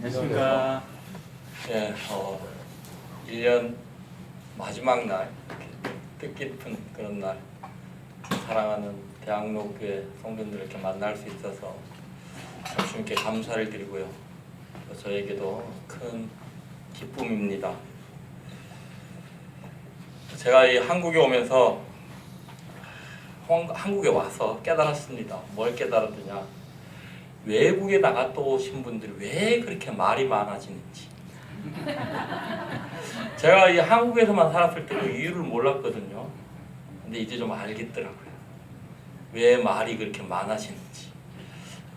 안녕하십니까. 예, 1년 마지막 날, 뜻깊은 그런 날, 사랑하는 대학로교회 성도님들을 이렇게 만날 수 있어서 주님께 감사를 드리고요. 저에게도 큰 기쁨입니다. 제가 이 한국에 오면서 한국에 와서 깨달았습니다. 뭘 깨달았느냐? 외국에 나갔다 오신 분들이 왜 그렇게 말이 많아지는지. 제가 이 한국에서만 살았을 때 그 이유를 몰랐거든요. 근데 이제 좀 알겠더라고요. 왜 말이 그렇게 많아지는지.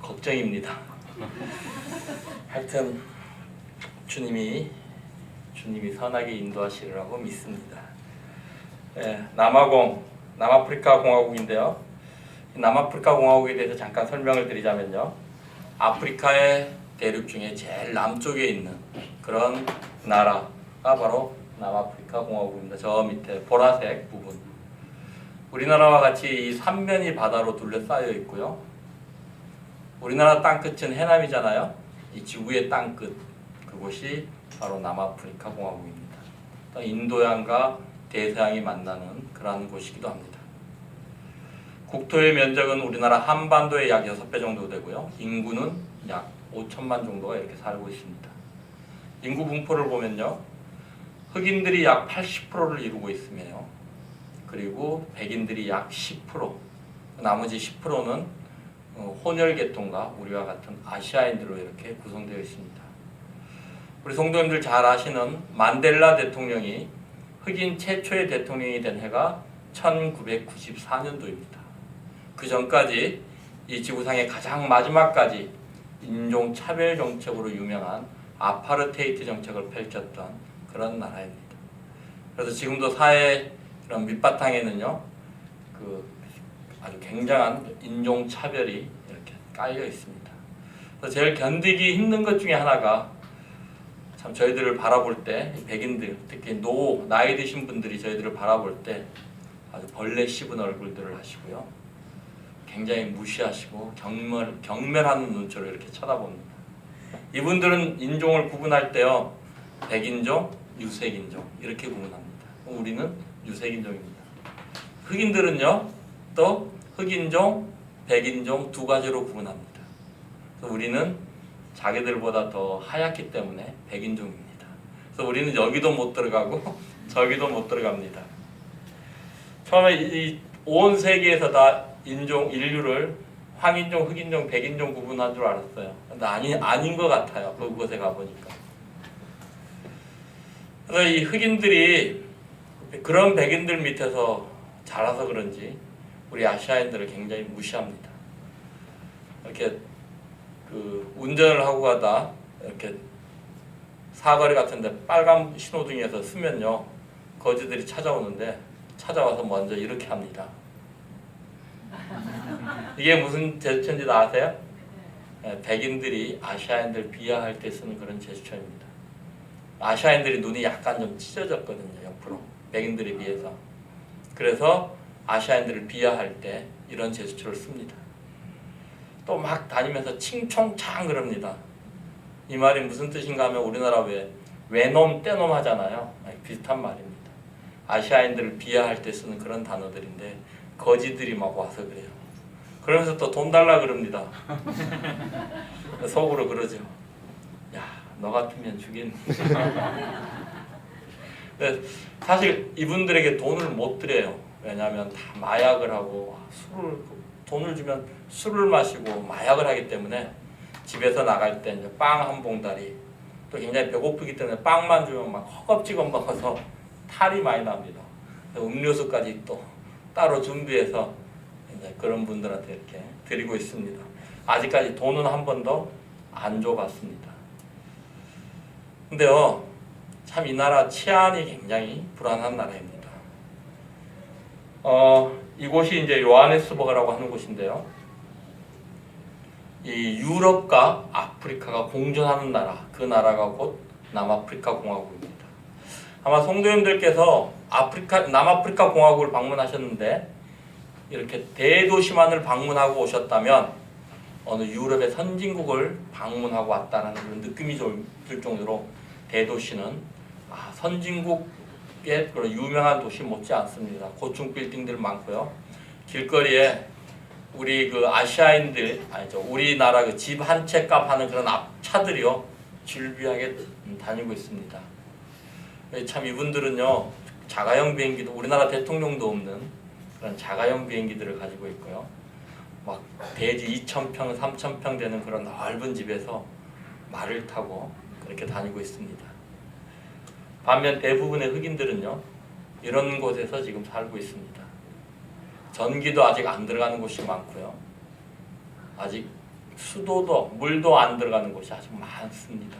걱정입니다. 하여튼 주님이 선하게 인도하시리라고 믿습니다. 예, 남아프리카 공화국인데요. 남아프리카 공화국에 대해서 잠깐 설명을 드리자면요. 아프리카의 대륙 중에 제일 남쪽에 있는 그런 나라가 바로 남아프리카 공화국입니다. 저 밑에 보라색 부분. 우리나라와 같이 이 삼면이 바다로 둘러싸여 있고요. 우리나라 땅끝은 해남이잖아요. 이 지구의 땅끝, 그곳이 바로 남아프리카 공화국입니다. 또 인도양과 대서양이 만나는 그러한 곳이기도 합니다. 국토의 면적은 우리나라 한반도의 약 6배 정도 되고요. 인구는 약 5천만 정도가 이렇게 살고 있습니다. 인구 분포를 보면요. 흑인들이 약 80%를 이루고 있으며요. 그리고 백인들이 약 10%, 나머지 10%는 혼혈계통과 우리와 같은 아시아인들로 이렇게 구성되어 있습니다. 우리 성도님들 잘 아시는 만델라 대통령이 흑인 최초의 대통령이 된 해가 1994년도입니다. 그 전까지 이 지구상의 가장 마지막까지 인종차별 정책으로 유명한 아파르테이트 정책을 펼쳤던 그런 나라입니다. 그래서 지금도 사회 이런 밑바탕에는요, 그 아주 굉장한 인종차별이 이렇게 깔려 있습니다. 그래서 제일 견디기 힘든 것 중에 하나가 참 저희들을 바라볼 때 백인들, 특히 나이 드신 분들이 저희들을 바라볼 때 아주 벌레 씹은 얼굴들을 하시고요. 굉장히 무시하시고 경멸하는 눈초로 이렇게 쳐다봅니다. 이분들은 인종을 구분할 때요. 백인종, 유색인종 이렇게 구분합니다. 우리는 유색인종입니다. 흑인들은요. 또 흑인종, 백인종 두 가지로 구분합니다. 그래서 우리는 자기들보다 더 하얗기 때문에 백인종입니다. 그래서 우리는 여기도 못 들어가고 저기도 못 들어갑니다. 처음에 이 온 세계에서 다 인류를 황인종, 흑인종, 백인종 구분한 줄 알았어요. 근데 아닌 것 같아요. 그곳에 가보니까. 그래서 이 흑인들이 그런 백인들 밑에서 자라서 그런지 우리 아시아인들을 굉장히 무시합니다. 이렇게 운전을 하고 가다 이렇게 사거리 같은데 빨간 신호등에서 쓰면요. 거지들이 찾아와서 먼저 이렇게 합니다. 이게 무슨 제스처인지 아세요? 백인들이 아시아인들 비하할 때 쓰는 그런 제스처입니다. 아시아인들이 눈이 약간 좀 찢어졌거든요. 옆으로. 백인들에 비해서. 그래서 아시아인들을 비하할 때 이런 제스처를 씁니다. 또 막 다니면서 칭총창 그럽니다. 이 말이 무슨 뜻인가 하면 우리나라 외놈 떼놈 하잖아요. 비슷한 말입니다. 아시아인들을 비하할 때 쓰는 그런 단어들인데 거지들이 막 와서 그래요. 그러면서 또 돈 달라 그럽니다. 속으로 그러죠. 야, 너 같으면 주겠니? 사실 이분들에게 돈을 못 드려요. 왜냐하면 다 마약을 하고 돈을 주면 술을 마시고 마약을 하기 때문에 집에서 나갈 때 이제 빵 한 봉다리, 또 굉장히 배고프기 때문에 빵만 주면 막 허겁지겁 먹어서 탈이 많이 납니다. 음료수까지 또 따로 준비해서 이제 그런 분들한테 이렇게 드리고 있습니다. 아직까지 돈은 한 번도 안 줘봤습니다. 근데요, 참 이 나라 치안이 굉장히 불안한 나라입니다. 이곳이 이제 요하네스버그라고 하는 곳인데요. 이 유럽과 아프리카가 공존하는 나라, 그 나라가 곧 남아프리카 공화국입니다. 아마 성도님들께서 남아프리카 공화국을 방문하셨는데 이렇게 대도시만을 방문하고 오셨다면 어느 유럽의 선진국을 방문하고 왔다는 그런 느낌이 들 정도로 대도시는 선진국의 그런 유명한 도시 못지 않습니다. 고층 빌딩들 많고요. 길거리에 우리 그 아시아인들 아니죠, 우리나라 그 집 한 채 값 하는 그런 차들이요 질비하게 다니고 있습니다. 참 이분들은요 자가용 비행기도, 우리나라 대통령도 없는 그런 자가용 비행기들을 가지고 있고요. 막 대지 2,000평, 3,000평 되는 그런 넓은 집에서 말을 타고 그렇게 다니고 있습니다. 반면 대부분의 흑인들은요 이런 곳에서 지금 살고 있습니다. 전기도 아직 안 들어가는 곳이 많고요. 아직 수도도, 물도 안 들어가는 곳이 아직 많습니다.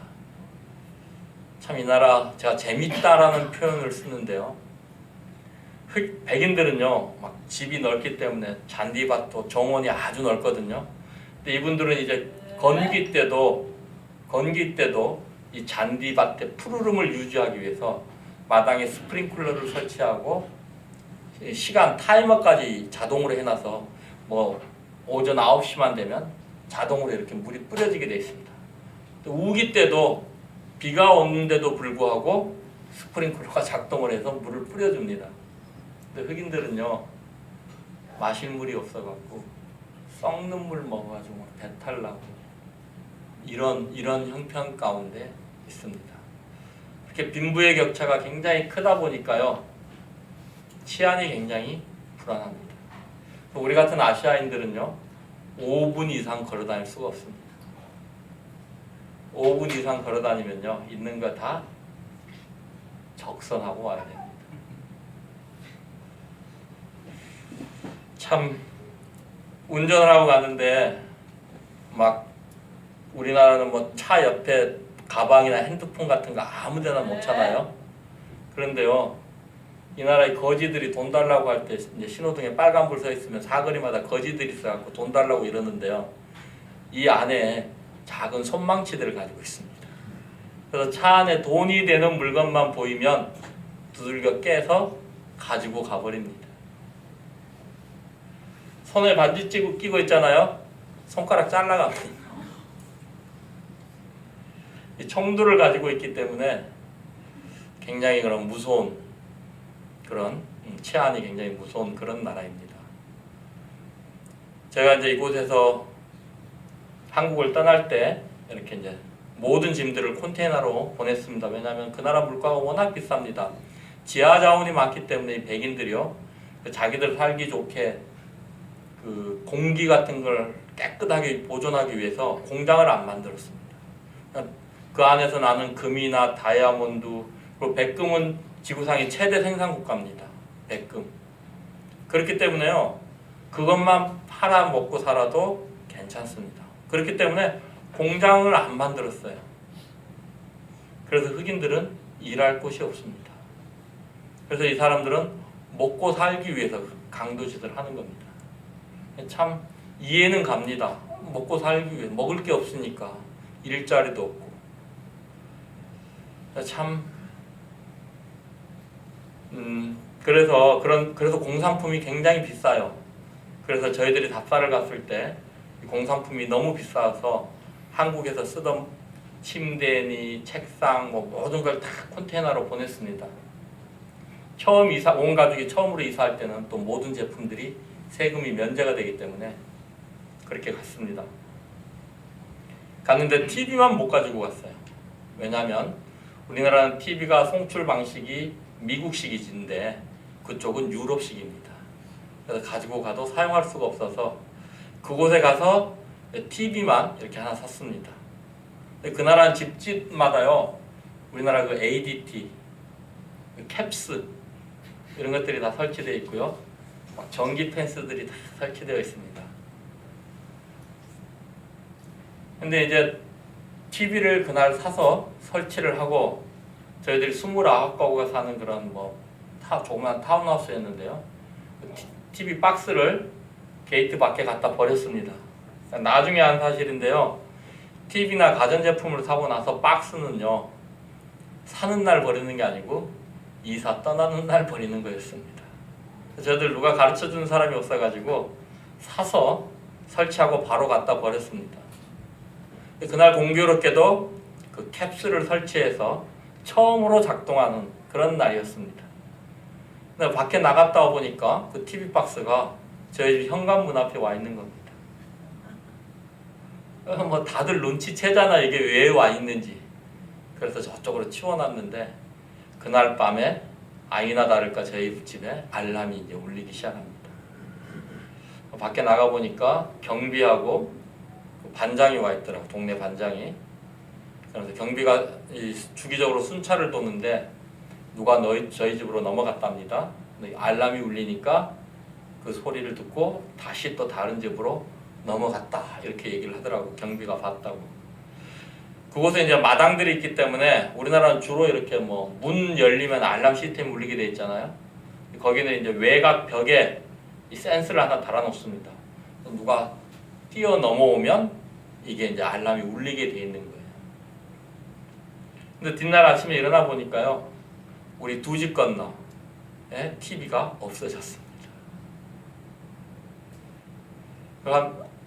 참 이 나라 제가 재밌다라는 표현을 쓰는데요. 백인들은요 막 집이 넓기 때문에 잔디밭도 정원이 아주 넓거든요. 근데 이분들은 이제 건기 때도 이 잔디밭에 푸르름을 유지하기 위해서 마당에 스프링클러를 설치하고 시간 타이머까지 자동으로 해놔서 뭐 오전 9시만 되면 자동으로 이렇게 물이 뿌려지게 되어 있습니다. 또 우기 때도 비가 오는데도 불구하고 스프링클러가 작동을 해서 물을 뿌려줍니다. 근데 흑인들은요 마실 물이 없어갖고 썩는 물 먹어가지고 배탈 나고 이런 형편 가운데 있습니다. 이렇게 빈부의 격차가 굉장히 크다 보니까요 치안이 굉장히 불안합니다. 우리 같은 아시아인들은요 5분 이상 걸어 다닐 수가 없습니다. 5분 이상 걸어 다니면요 있는 거 다 적선하고 와야 됩니다. 참 운전을 하고 가는데 막 우리나라는 뭐 차 옆에 가방이나 핸드폰 같은 거 아무 데나 놓잖아요. 그런데요 이 나라의 거지들이 돈 달라고 할 때 이제 신호등에 빨간불 서 있으면 사거리마다 거지들이 있어갖고 돈 달라고 이러는데요. 이 안에 작은 손망치들을 가지고 있습니다. 그래서 차 안에 돈이 되는 물건만 보이면 두들겨 깨서 가지고 가버립니다. 손에 반지 끼고 있잖아요. 손가락 잘라갑니다. 이 총들을 가지고 있기 때문에 굉장히 그런 무서운 그런 치안이 굉장히 무서운 그런 나라입니다. 제가 이제 이곳에서 한국을 떠날 때 이렇게 이제 모든 짐들을 컨테이너로 보냈습니다. 왜냐하면 그 나라 물가가 워낙 비쌉니다. 지하 자원이 많기 때문에 백인들이요 자기들 살기 좋게 그 공기 같은 걸 깨끗하게 보존하기 위해서 공장을 안 만들었습니다. 그 안에서 나는 금이나 다이아몬드, 그리고 백금은 지구상의 최대 생산 국가입니다. 백금. 그렇기 때문에요 그것만 팔아 먹고 살아도 괜찮습니다. 그렇기 때문에 공장을 안 만들었어요. 그래서 흑인들은 일할 곳이 없습니다. 그래서 이 사람들은 먹고 살기 위해서 강도짓을 하는 겁니다. 참 이해는 갑니다. 먹고 살기 위해 먹을 게 없으니까 일자리도 없고 참 그래서 공산품이 굉장히 비싸요. 그래서 저희들이 답사를 갔을 때 공산품이 너무 비싸서 한국에서 쓰던 침대니 책상 뭐 모든 걸 다 컨테이너로 보냈습니다. 온 가족이 처음으로 이사할 때는 또 모든 제품들이 세금이 면제가 되기 때문에 그렇게 갔습니다. 갔는데 TV만 못 가지고 갔어요. 왜냐하면 우리나라는 TV가 송출 방식이 미국식인데 그쪽은 유럽식입니다. 그래서 가지고 가도 사용할 수가 없어서 그곳에 가서 TV만 이렇게 하나 샀습니다. 그 나라는 집집마다요 우리나라 그 ADT, 캡스 이런 것들이 다 설치되어 있고요. 전기 펜스들이 다 설치되어 있습니다. 근데 이제 TV를 그날 사서 설치를 하고 저희들이 29가구가 사는 그런 조그만 타운하우스였는데요. TV 박스를 게이트 밖에 갖다 버렸습니다. 나중에 한 사실인데요. TV나 가전제품을 사고 나서 박스는요. 사는 날 버리는 게 아니고 이사 떠나는 날 버리는 거였습니다. 저희들 누가 가르쳐주는 사람이 없어가지고 사서 설치하고 바로 갖다 버렸습니다. 그날 공교롭게도 그 캡슐을 설치해서 처음으로 작동하는 그런 날이었습니다. 근데 밖에 나갔다 보니까 그 TV 박스가 저희 집 현관문 앞에 와 있는 겁니다. 뭐 다들 눈치채잖아, 이게 왜 와 있는지. 그래서 저쪽으로 치워놨는데 그날 밤에 아니나 다를까 저희 집에 알람이 이제 울리기 시작합니다. 밖에 나가 보니까 경비하고 반장이 와 있더라고, 동네 반장이. 그래서 경비가 주기적으로 순찰을 도는데 누가 저희 집으로 넘어갔답니다. 알람이 울리니까 그 소리를 듣고 다시 또 다른 집으로 넘어갔다, 이렇게 얘기를 하더라고, 경비가 봤다고. 그곳에 이제 마당들이 있기 때문에 우리나라는 주로 이렇게 뭐 문 열리면 알람 시스템 울리게 돼 있잖아요. 거기는 이제 외곽 벽에 이 센서를 하나 달아놓습니다. 누가 뛰어 넘어오면 이게 이제 알람이 울리게 돼 있는 거예요. 근데 뒷날 아침에 일어나 보니까요, 우리 두 집 건너 TV가 없어졌습니다.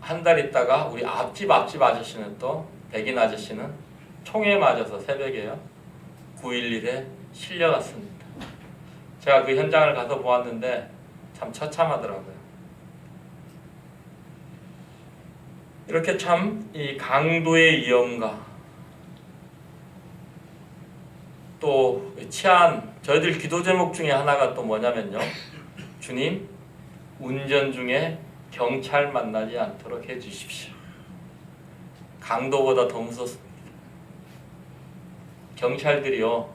한 달 있다가 우리 앞집 아저씨는, 또 백인 아저씨는 총에 맞아서 새벽에요 9.11에 실려갔습니다. 제가 그 현장을 가서 보았는데 참 처참하더라고요. 이렇게 참 이 강도의 위험과 또 치안, 저희들 기도 제목 중에 하나가 또 뭐냐면요, 주님, 운전 중에 경찰 만나지 않도록 해주십시오. 강도보다 더 무섭습니다. 경찰들이요,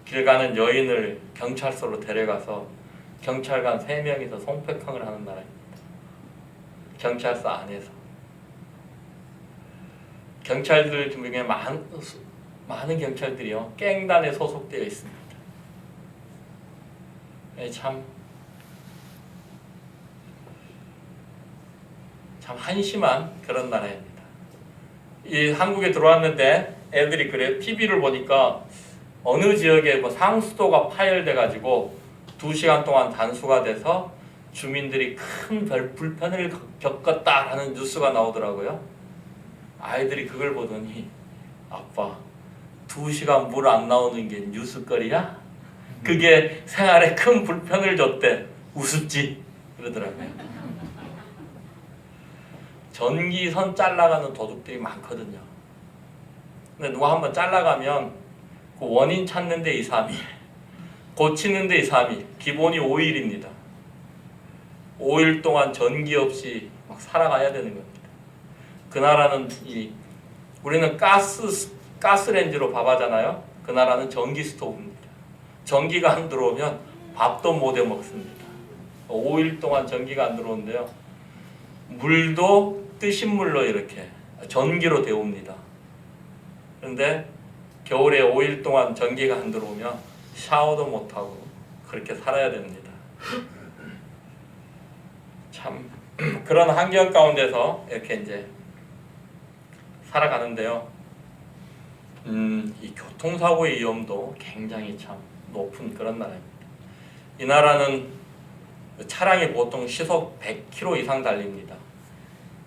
길 가는 여인을 경찰서로 데려가서 경찰관 3명이서 성폭행을 하는 나라입니다. 경찰서 안에서. 경찰들 중에 많은 경찰들이요, 갱단에 소속되어 있습니다. 참 한심한 그런 나라입니다. 이 한국에 들어왔는데 애들이 그래요. TV를 보니까 어느 지역에 뭐 상수도가 파열돼 가지고 2시간 동안 단수가 돼서 주민들이 큰 불편을 겪었다라는 뉴스가 나오더라고요. 아이들이 그걸 보더니, 아빠, 2시간 물 안 나오는 게 뉴스거리야? 그게 생활에 큰 불편을 줬대. 우습지? 그러더라고요. 전기선 잘라가는 도둑들이 많거든요. 근데 누가 한번 잘라가면 그 원인 찾는데 2, 3일, 고치는데 2, 3일, 기본이 5일입니다. 5일 동안 전기 없이 막 살아가야 되는 겁니다. 그 나라는 우리는 가스렌지로 밥 하잖아요. 그 나라는 전기 스토브입니다. 전기가 안 들어오면 밥도 못 해 먹습니다. 5일 동안 전기가 안 들어오는데요, 물도 뜨신 물로 이렇게 전기로 데웁니다. 그런데 겨울에 5일 동안 전기가 안 들어오면 샤워도 못하고 그렇게 살아야 됩니다. 참 그런 환경 가운데서 이렇게 이제 살아가는데요, 이 교통사고의 위험도 굉장히 참 높은 그런 나라입니다. 이 나라는 차량이 보통 시속 100km 이상 달립니다.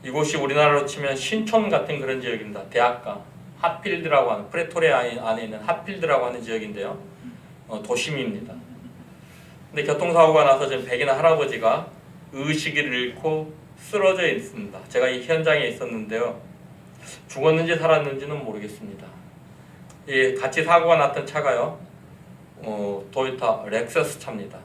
이곳이 우리나라로 치면 신촌 같은 그런 지역입니다. 대학가, 핫필드라고 하는, 프레토리아 안에 있는 핫필드라고 하는 지역인데요, 도심입니다. 근데 교통사고가 나서 지금 백인 할아버지가 의식을 잃고 쓰러져 있습니다. 제가 이 현장에 있었는데요, 죽었는지 살았는지는 모르겠습니다. 같이 사고가 났던 차가요, 도요타 렉서스 차입니다.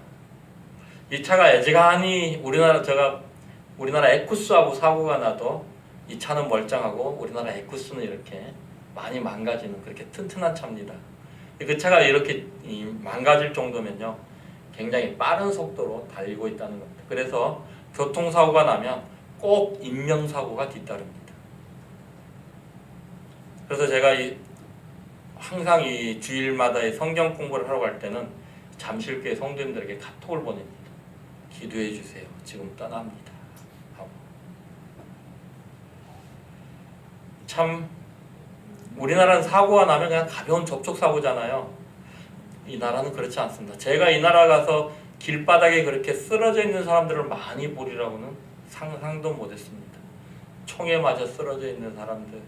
이 차가 애지간히 우리나라 에쿠스하고 사고가 나도 이 차는 멀쩡하고 우리나라 에쿠스는 이렇게 많이 망가지는 그렇게 튼튼한 차입니다. 그 차가 이렇게 망가질 정도면요, 굉장히 빠른 속도로 달리고 있다는 겁니다. 그래서 교통사고가 나면 꼭 인명사고가 뒤따릅니다. 그래서 제가 항상 이 주일마다 성경 공부를 하러 갈 때는 잠실교회 성도님들에게 카톡을 보냅니다. 기도해 주세요. 지금 떠납니다. 하고. 참 우리나라는 사고가 나면 그냥 가벼운 접촉사고잖아요. 이 나라는 그렇지 않습니다. 제가 이 나라 가서 길바닥에 그렇게 쓰러져 있는 사람들을 많이 보리라고는 상상도 못했습니다. 총에 맞아 쓰러져 있는 사람들,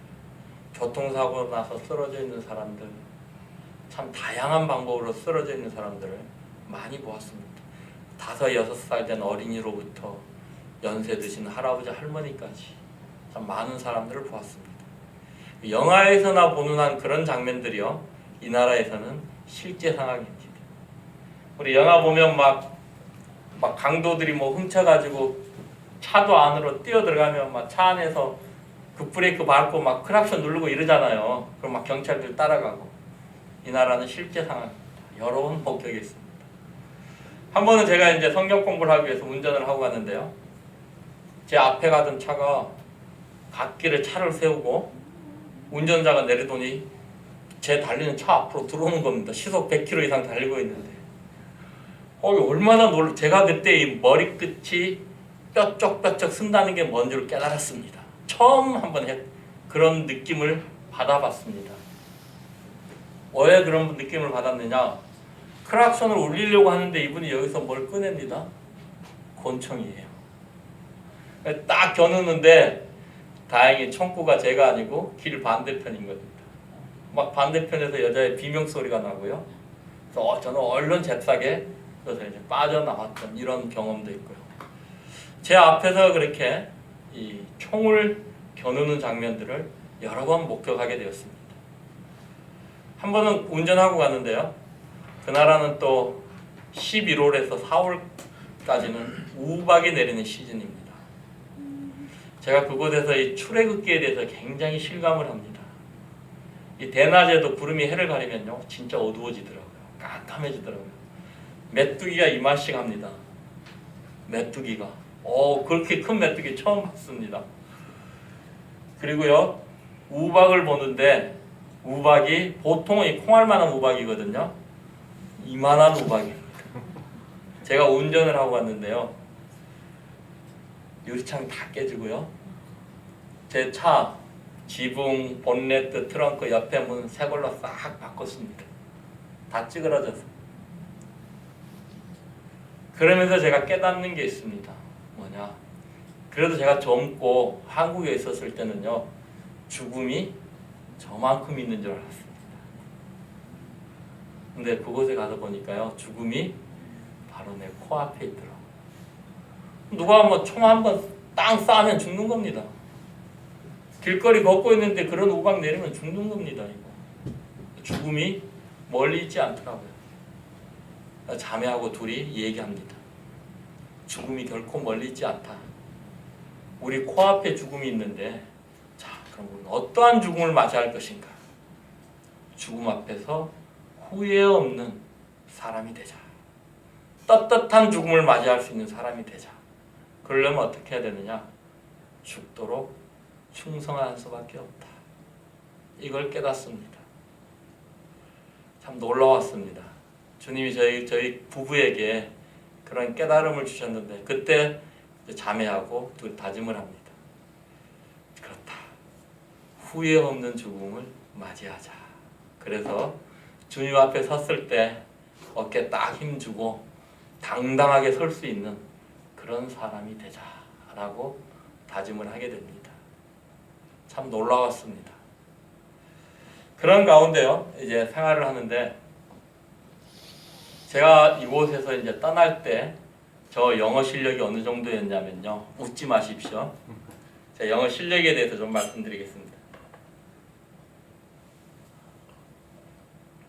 교통사고 나서 쓰러져 있는 사람들, 참 다양한 방법으로 쓰러져 있는 사람들을 많이 보았습니다. 5, 6살 된 어린이로부터 연세 드신 할아버지, 할머니까지 참 많은 사람들을 보았습니다. 영화에서나 보는 한 그런 장면들이요, 이 나라에서는 실제 상황입니다. 우리 영화 보면 막 강도들이 뭐 훔쳐가지고 차도 안으로 뛰어 들어가면 막 차 안에서 급브레이크 밟고 막 크락션 누르고 이러잖아요. 그럼 막 경찰들 따라가고. 이 나라는 실제 상황입니다. 여러 번 목격했습니다. 한 번은 제가 이제 성경 공부를 하기 위해서 운전을 하고 갔는데요. 제 앞에 가던 차가 갓길에 차를 세우고 운전자가 내리더니 제 달리는 차 앞으로 들어오는 겁니다. 시속 100km 이상 달리고 있는데. 얼마나 제가 그때 이 머리끝이 뼈쩍뼈쩍 쓴다는 게 뭔 줄 깨달았습니다. 처음 한번 그런 느낌을 받아봤습니다. 왜 그런 느낌을 받았느냐? 크락션을 울리려고 하는데 이분이 여기서 뭘 꺼냅니다. 권총이에요. 딱 겨누는데 다행히 총구가 제가 아니고 길 반대편인 겁니다. 막 반대편에서 여자의 비명소리가 나고요. 그래서 저는 얼른 잽싸게 그래서 이제 빠져나왔던 이런 경험도 있고요. 제 앞에서 그렇게 이 총을 겨누는 장면들을 여러 번 목격하게 되었습니다. 한 번은 운전하고 갔는데요. 그 나라는 또 11월에서 4월까지는 우박이 내리는 시즌입니다. 제가 그곳에서 이 출애굽기에 대해서 굉장히 실감을 합니다. 이 대낮에도 구름이 해를 가리면요, 진짜 어두워지더라고요. 깜깜해지더라고요. 메뚜기가 이만씩 합니다. 메뚜기가. 그렇게 큰 메뚜기 처음 봤습니다. 그리고요, 우박을 보는데 우박이 보통은 이 콩알만한 우박이거든요. 이만한 우박입니다. 제가 운전을 하고 갔는데요. 유리창 다 깨지고요. 제 차 지붕, 본네트, 트렁크 옆에 문 새 걸로 싹 바꿨습니다. 다 찌그러져서. 그러면서 제가 깨닫는 게 있습니다. 뭐냐? 그래도 제가 젊고 한국에 있었을 때는요, 죽음이 저만큼 있는 줄 알았습니다. 근데 그곳에 가서 보니까요, 죽음이 바로 내 코앞에 있더라고요. 누가 뭐 총 한 번 땅 쏴면 죽는 겁니다. 길거리 걷고 있는데 그런 우박 내리면 죽는 겁니다. 이거. 죽음이 멀리 있지 않더라고요. 자매하고 둘이 얘기합니다. 죽음이 결코 멀리 있지 않다. 우리 코앞에 죽음이 있는데, 자, 그럼 우리는 어떠한 죽음을 맞이할 것인가? 죽음 앞에서 후회 없는 사람이 되자. 떳떳한 죽음을 맞이할 수 있는 사람이 되자. 그러려면 어떻게 해야 되느냐? 죽도록 충성할 수밖에 없다. 이걸 깨닫습니다. 참 놀라웠습니다. 주님이 저희 부부에게 그런 깨달음을 주셨는데, 그때 자매하고 둘 다짐을 합니다. 그렇다. 후회 없는 죽음을 맞이하자. 그래서 주님 앞에 섰을 때 어깨 딱 힘주고 당당하게 설 수 있는 그런 사람이 되자라고 다짐을 하게 됩니다. 참 놀라웠습니다. 그런 가운데요, 이제 생활을 하는데, 제가 이곳에서 이제 떠날 때 저 영어 실력이 어느 정도였냐면요, 웃지 마십시오. 제 영어 실력에 대해서 좀 말씀드리겠습니다.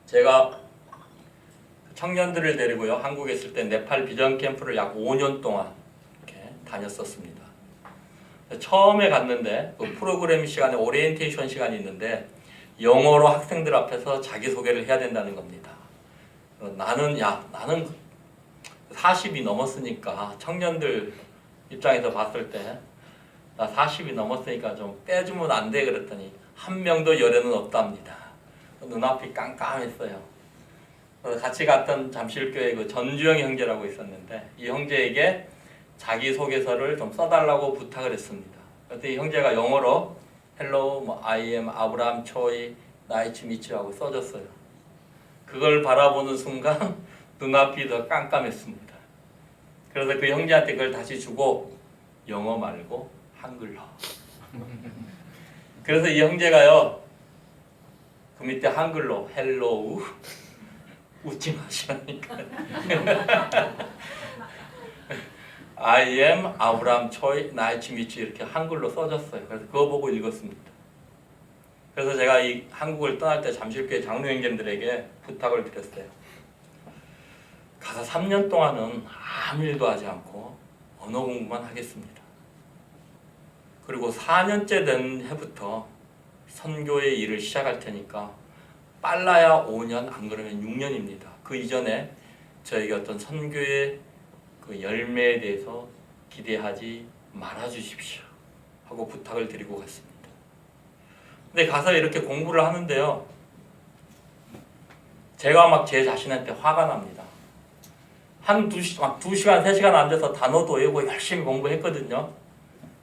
제가 청년들을 데리고요, 한국에 있을 때 네팔 비전 캠프를 약 5년 동안 이렇게 다녔었습니다. 처음에 갔는데 그 프로그램 시간에 오리엔테이션 시간이 있는데 영어로 학생들 앞에서 자기소개를 해야 된다는 겁니다. 나는 40이 넘었으니까, 청년들 입장에서 봤을 때 나 40이 넘었으니까 좀 빼주면 안 돼 그랬더니 한 명도 열에는 없답니다. 눈앞이 깜깜했어요. 같이 갔던 잠실교회 그 전주영 형제라고 있었는데, 이 형제에게 자기소개서를 좀 써달라고 부탁을 했습니다. 그때 이 형제가 영어로 Hello, I am 아브라함 초이, 나이츠 미츠 하고 써줬어요. 그걸 바라보는 순간 눈앞이 더 깜깜했습니다. 그래서 그 형제한테 그걸 다시 주고 영어 말고 한글로. 그래서 이 형제가요, 그 밑에 한글로 헬로우 웃지 마시라니까. I am 아브람 초이 나이츠 미츠 이렇게 한글로 써졌어요. 그래서 그거 보고 읽었습니다. 그래서 제가 이 한국을 떠날 때 잠실교회 장로 형제들에게 부탁을 드렸어요. 가서 3년 동안은 아무 일도 하지 않고 언어 공부만 하겠습니다. 그리고 4년째 된 해부터 선교의 일을 시작할 테니까 빨라야 5년, 안 그러면 6년입니다. 그 이전에 저에게 어떤 선교의 그 열매에 대해서 기대하지 말아 주십시오 하고 부탁을 드리고 갔습니다. 근데 가서 이렇게 공부를 하는데요, 제가 막 제 자신한테 화가 납니다. 한 2시간, 3시간 앉아서 단어도 외우고 열심히 공부했거든요.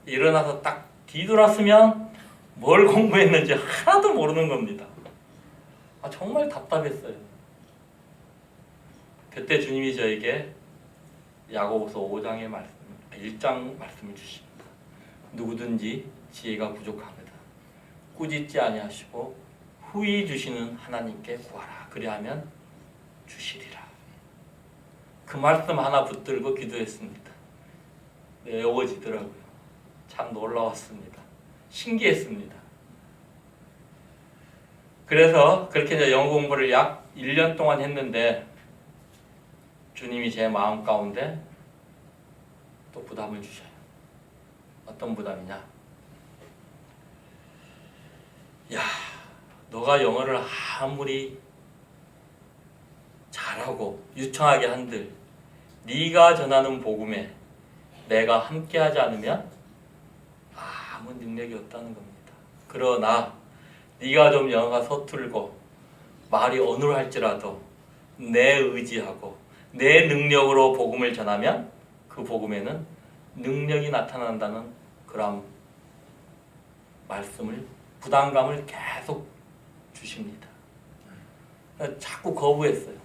일어나서 딱 뒤돌았으면 뭘 공부했는지 하나도 모르는 겁니다. 정말 답답했어요. 그때 주님이 저에게 야고보서 5장의 말씀, 1장 말씀을 주십니다. 누구든지 지혜가 부족하거든 꾸짖지 아니하시고 후히 주시는 하나님께 구하라. 그리하면 주시리라. 그 말씀 하나 붙들고 기도했습니다. 외워지더라고요. 참 놀라웠습니다. 신기했습니다. 그래서 그렇게 이제 영어 공부를 약 1년 동안 했는데 주님이 제 마음 가운데 또 부담을 주셔요. 어떤 부담이냐? 야, 너가 영어를 아무리 잘하고 유창하게 한들 네가 전하는 복음에 내가 함께하지 않으면 아무 능력이 없다는 겁니다. 그러나 네가 좀 영어가 서툴고 말이 어눌할지라도 내 의지하고 내 능력으로 복음을 전하면 그 복음에는 능력이 나타난다는 그런 말씀을, 부담감을 계속 주십니다. 자꾸 거부했어요.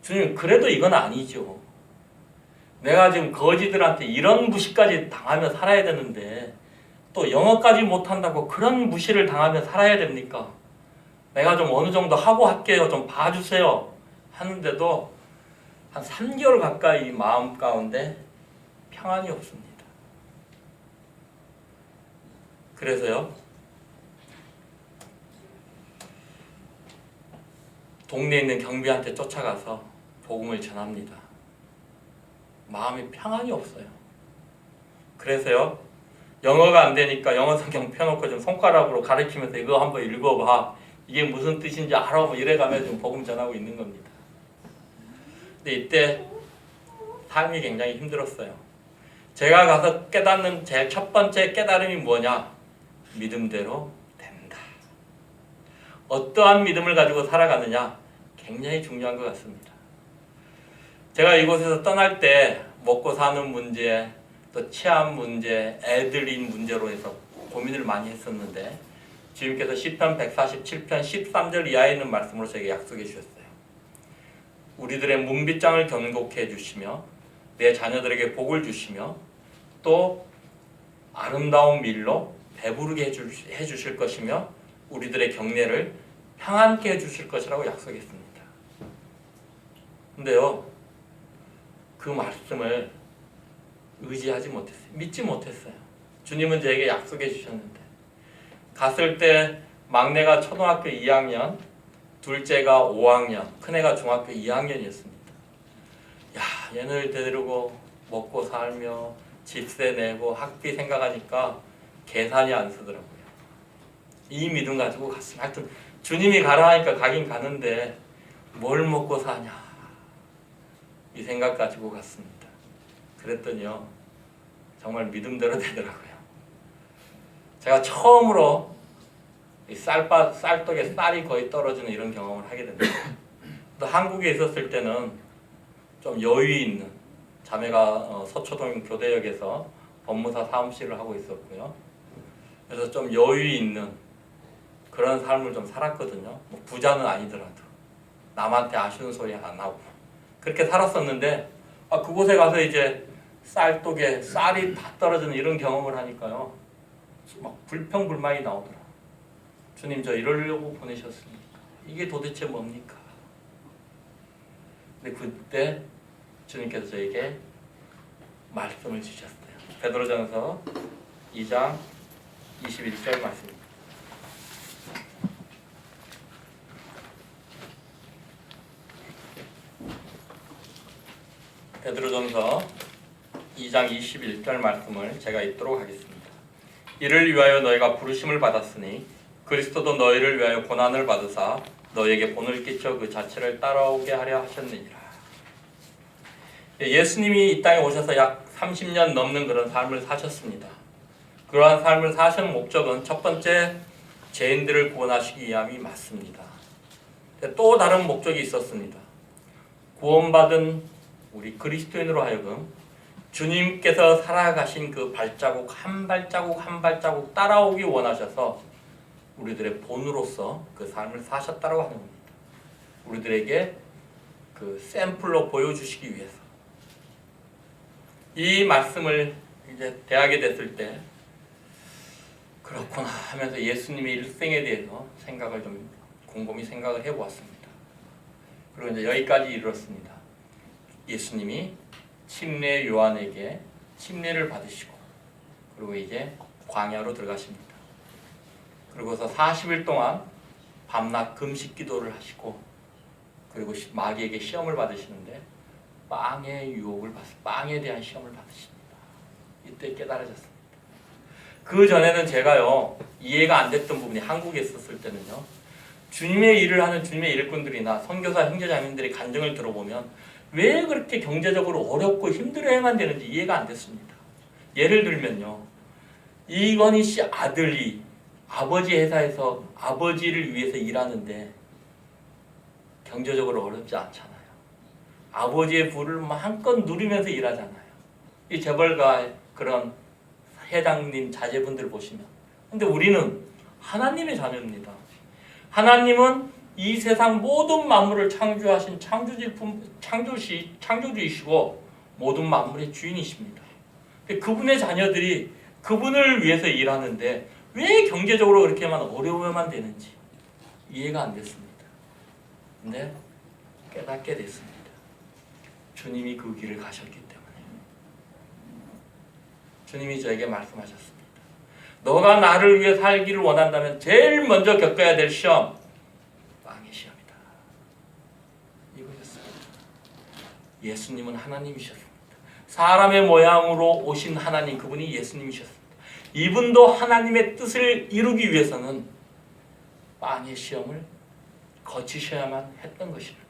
주님, 그래도 이건 아니죠. 내가 지금 거지들한테 이런 무시까지 당하며 살아야 되는데 또 영어까지 못한다고 그런 무시를 당하며 살아야 됩니까? 내가 좀 어느 정도 하고 할게요. 좀 봐주세요. 하는데도 한 3개월 가까이 마음 가운데 평안이 없습니다. 그래서요, 동네에 있는 경비한테 쫓아가서 복음을 전합니다. 마음이 평안이 없어요. 그래서요, 영어가 안 되니까 영어 성경 펴놓고 좀 손가락으로 가리키면서 이거 한번 읽어봐. 이게 무슨 뜻인지 알아. 이래가면서 좀 복음 전하고 있는 겁니다. 근데 이때 삶이 굉장히 힘들었어요. 제가 가서 깨닫는 제 첫 번째 깨달음이 뭐냐? 믿음대로 된다. 어떠한 믿음을 가지고 살아가느냐? 굉장히 중요한 것 같습니다. 제가 이곳에서 떠날 때 먹고 사는 문제, 또 치안 문제, 애들인 문제로 해서 고민을 많이 했었는데 주님께서 시편 147편 13절 이하에 있는 말씀으로 저에게 약속해 주셨어요. 우리들의 문빗장을 견고케 해주시며 내 자녀들에게 복을 주시며 또 아름다운 밀로 배부르게 해주실 것이며 우리들의 경례를 평안케 해주실 것이라고 약속했습니다. 근데요, 그 말씀을 의지하지 못했어요. 믿지 못했어요. 주님은 저에게 약속해 주셨는데 갔을 때 막내가 초등학교 2학년, 둘째가 5학년, 큰애가 중학교 2학년이었습니다. 야, 얘네를 데리고 먹고 살며 집세 내고 학비 생각하니까 계산이 안 쓰더라고요. 이 믿음 가지고 갔습니다. 하여튼 주님이 가라 하니까 가긴 가는데 뭘 먹고 사냐 이 생각 가지고 갔습니다. 그랬더니요, 정말 믿음대로 되더라고요. 제가 처음으로 이 쌀떡에 쌀이 거의 떨어지는 이런 경험을 하게 됩니다. 또 한국에 있었을 때는 좀 여유 있는, 자매가 서초동 교대역에서 법무사 사무실을 하고 있었고요. 그래서 좀 여유 있는 그런 삶을 좀 살았거든요. 뭐 부자는 아니더라도 남한테 아쉬운 소리 안 하고 그렇게 살았었는데 그곳에 가서 이제 쌀독에 쌀이 다 떨어지는 이런 경험을 하니까요. 막 불평불만이 나오더라. 주님, 저 이러려고 보내셨습니까? 이게 도대체 뭡니까? 근데 그때 주님께서 저에게 말씀을 주셨어요. 베드로전서 2장 21절 말씀입니다. 베드로전서 2장 21절 말씀을 제가 읽도록 하겠습니다. 이를 위하여 너희가 부르심을 받았으니 그리스도도 너희를 위하여 고난을 받으사 너희에게 본을 끼쳐 그 자체를 따라오게 하려 하셨느니라. 예수님이 이 땅에 오셔서 약 30년 넘는 그런 삶을 사셨습니다. 그러한 삶을 사신 목적은 첫 번째, 죄인들을 구원하시기 위함이 맞습니다. 또 다른 목적이 있었습니다. 구원받은 우리 그리스도인으로 하여금 주님께서 살아가신 그 발자국 한 발자국 한 발자국 따라오기 원하셔서 우리들의 본으로서 그 삶을 사셨다고 하는 겁니다. 우리들에게 그 샘플로 보여주시기 위해서. 이 말씀을 이제 대하게 됐을 때 그렇구나 하면서 예수님의 일생에 대해서 생각을 좀 곰곰이 생각을 해보았습니다. 그리고 이제 여기까지 이르렀습니다. 예수님이 침례 요한에게 침례를 받으시고 그리고 이제 광야로 들어가십니다. 그리고서 40일 동안 밤낮 금식 기도를 하시고 그리고 마귀에게 시험을 받으시는데 빵의 유혹을 빵에 대한 시험을 받으십니다. 이때 깨달아졌습니다. 그 전에는 제가요 이해가 안 됐던 부분이 한국에 있었을 때는요 주님의 일을 하는 주님의 일꾼들이나 선교사 형제자매들의 간증을 들어보면 왜 그렇게 경제적으로 어렵고 힘들어야만 되는지 이해가 안 됐습니다. 예를 들면요 이건희 씨 아들이 아버지 회사에서 아버지를 위해서 일하는데 경제적으로 어렵지 않잖아요. 아버지의 부를 마음껏 누리면서 일하잖아요. 이 재벌가 그런 회장님 자제분들 보시면 근데 우리는 하나님의 자녀입니다. 하나님은 이 세상 모든 만물을 창조하신 창조주이시고 모든 만물의 주인이십니다. 그분의 자녀들이 그분을 위해서 일하는데 왜 경제적으로 그렇게만 어려워야만 되는지 이해가 안 됐습니다. 근데 깨닫게 됐습니다. 주님이 그 길을 가셨기 때문에 주님이 저에게 말씀하셨습니다. 너가 나를 위해 살기를 원한다면 제일 먼저 겪어야 될 시험 빵의 시험이다. 이거였습니다. 예수님은 하나님이셨습니다. 사람의 모양으로 오신 하나님 그분이 예수님이셨습니다. 이분도 하나님의 뜻을 이루기 위해서는 빵의 시험을 거치셔야만 했던 것입니다.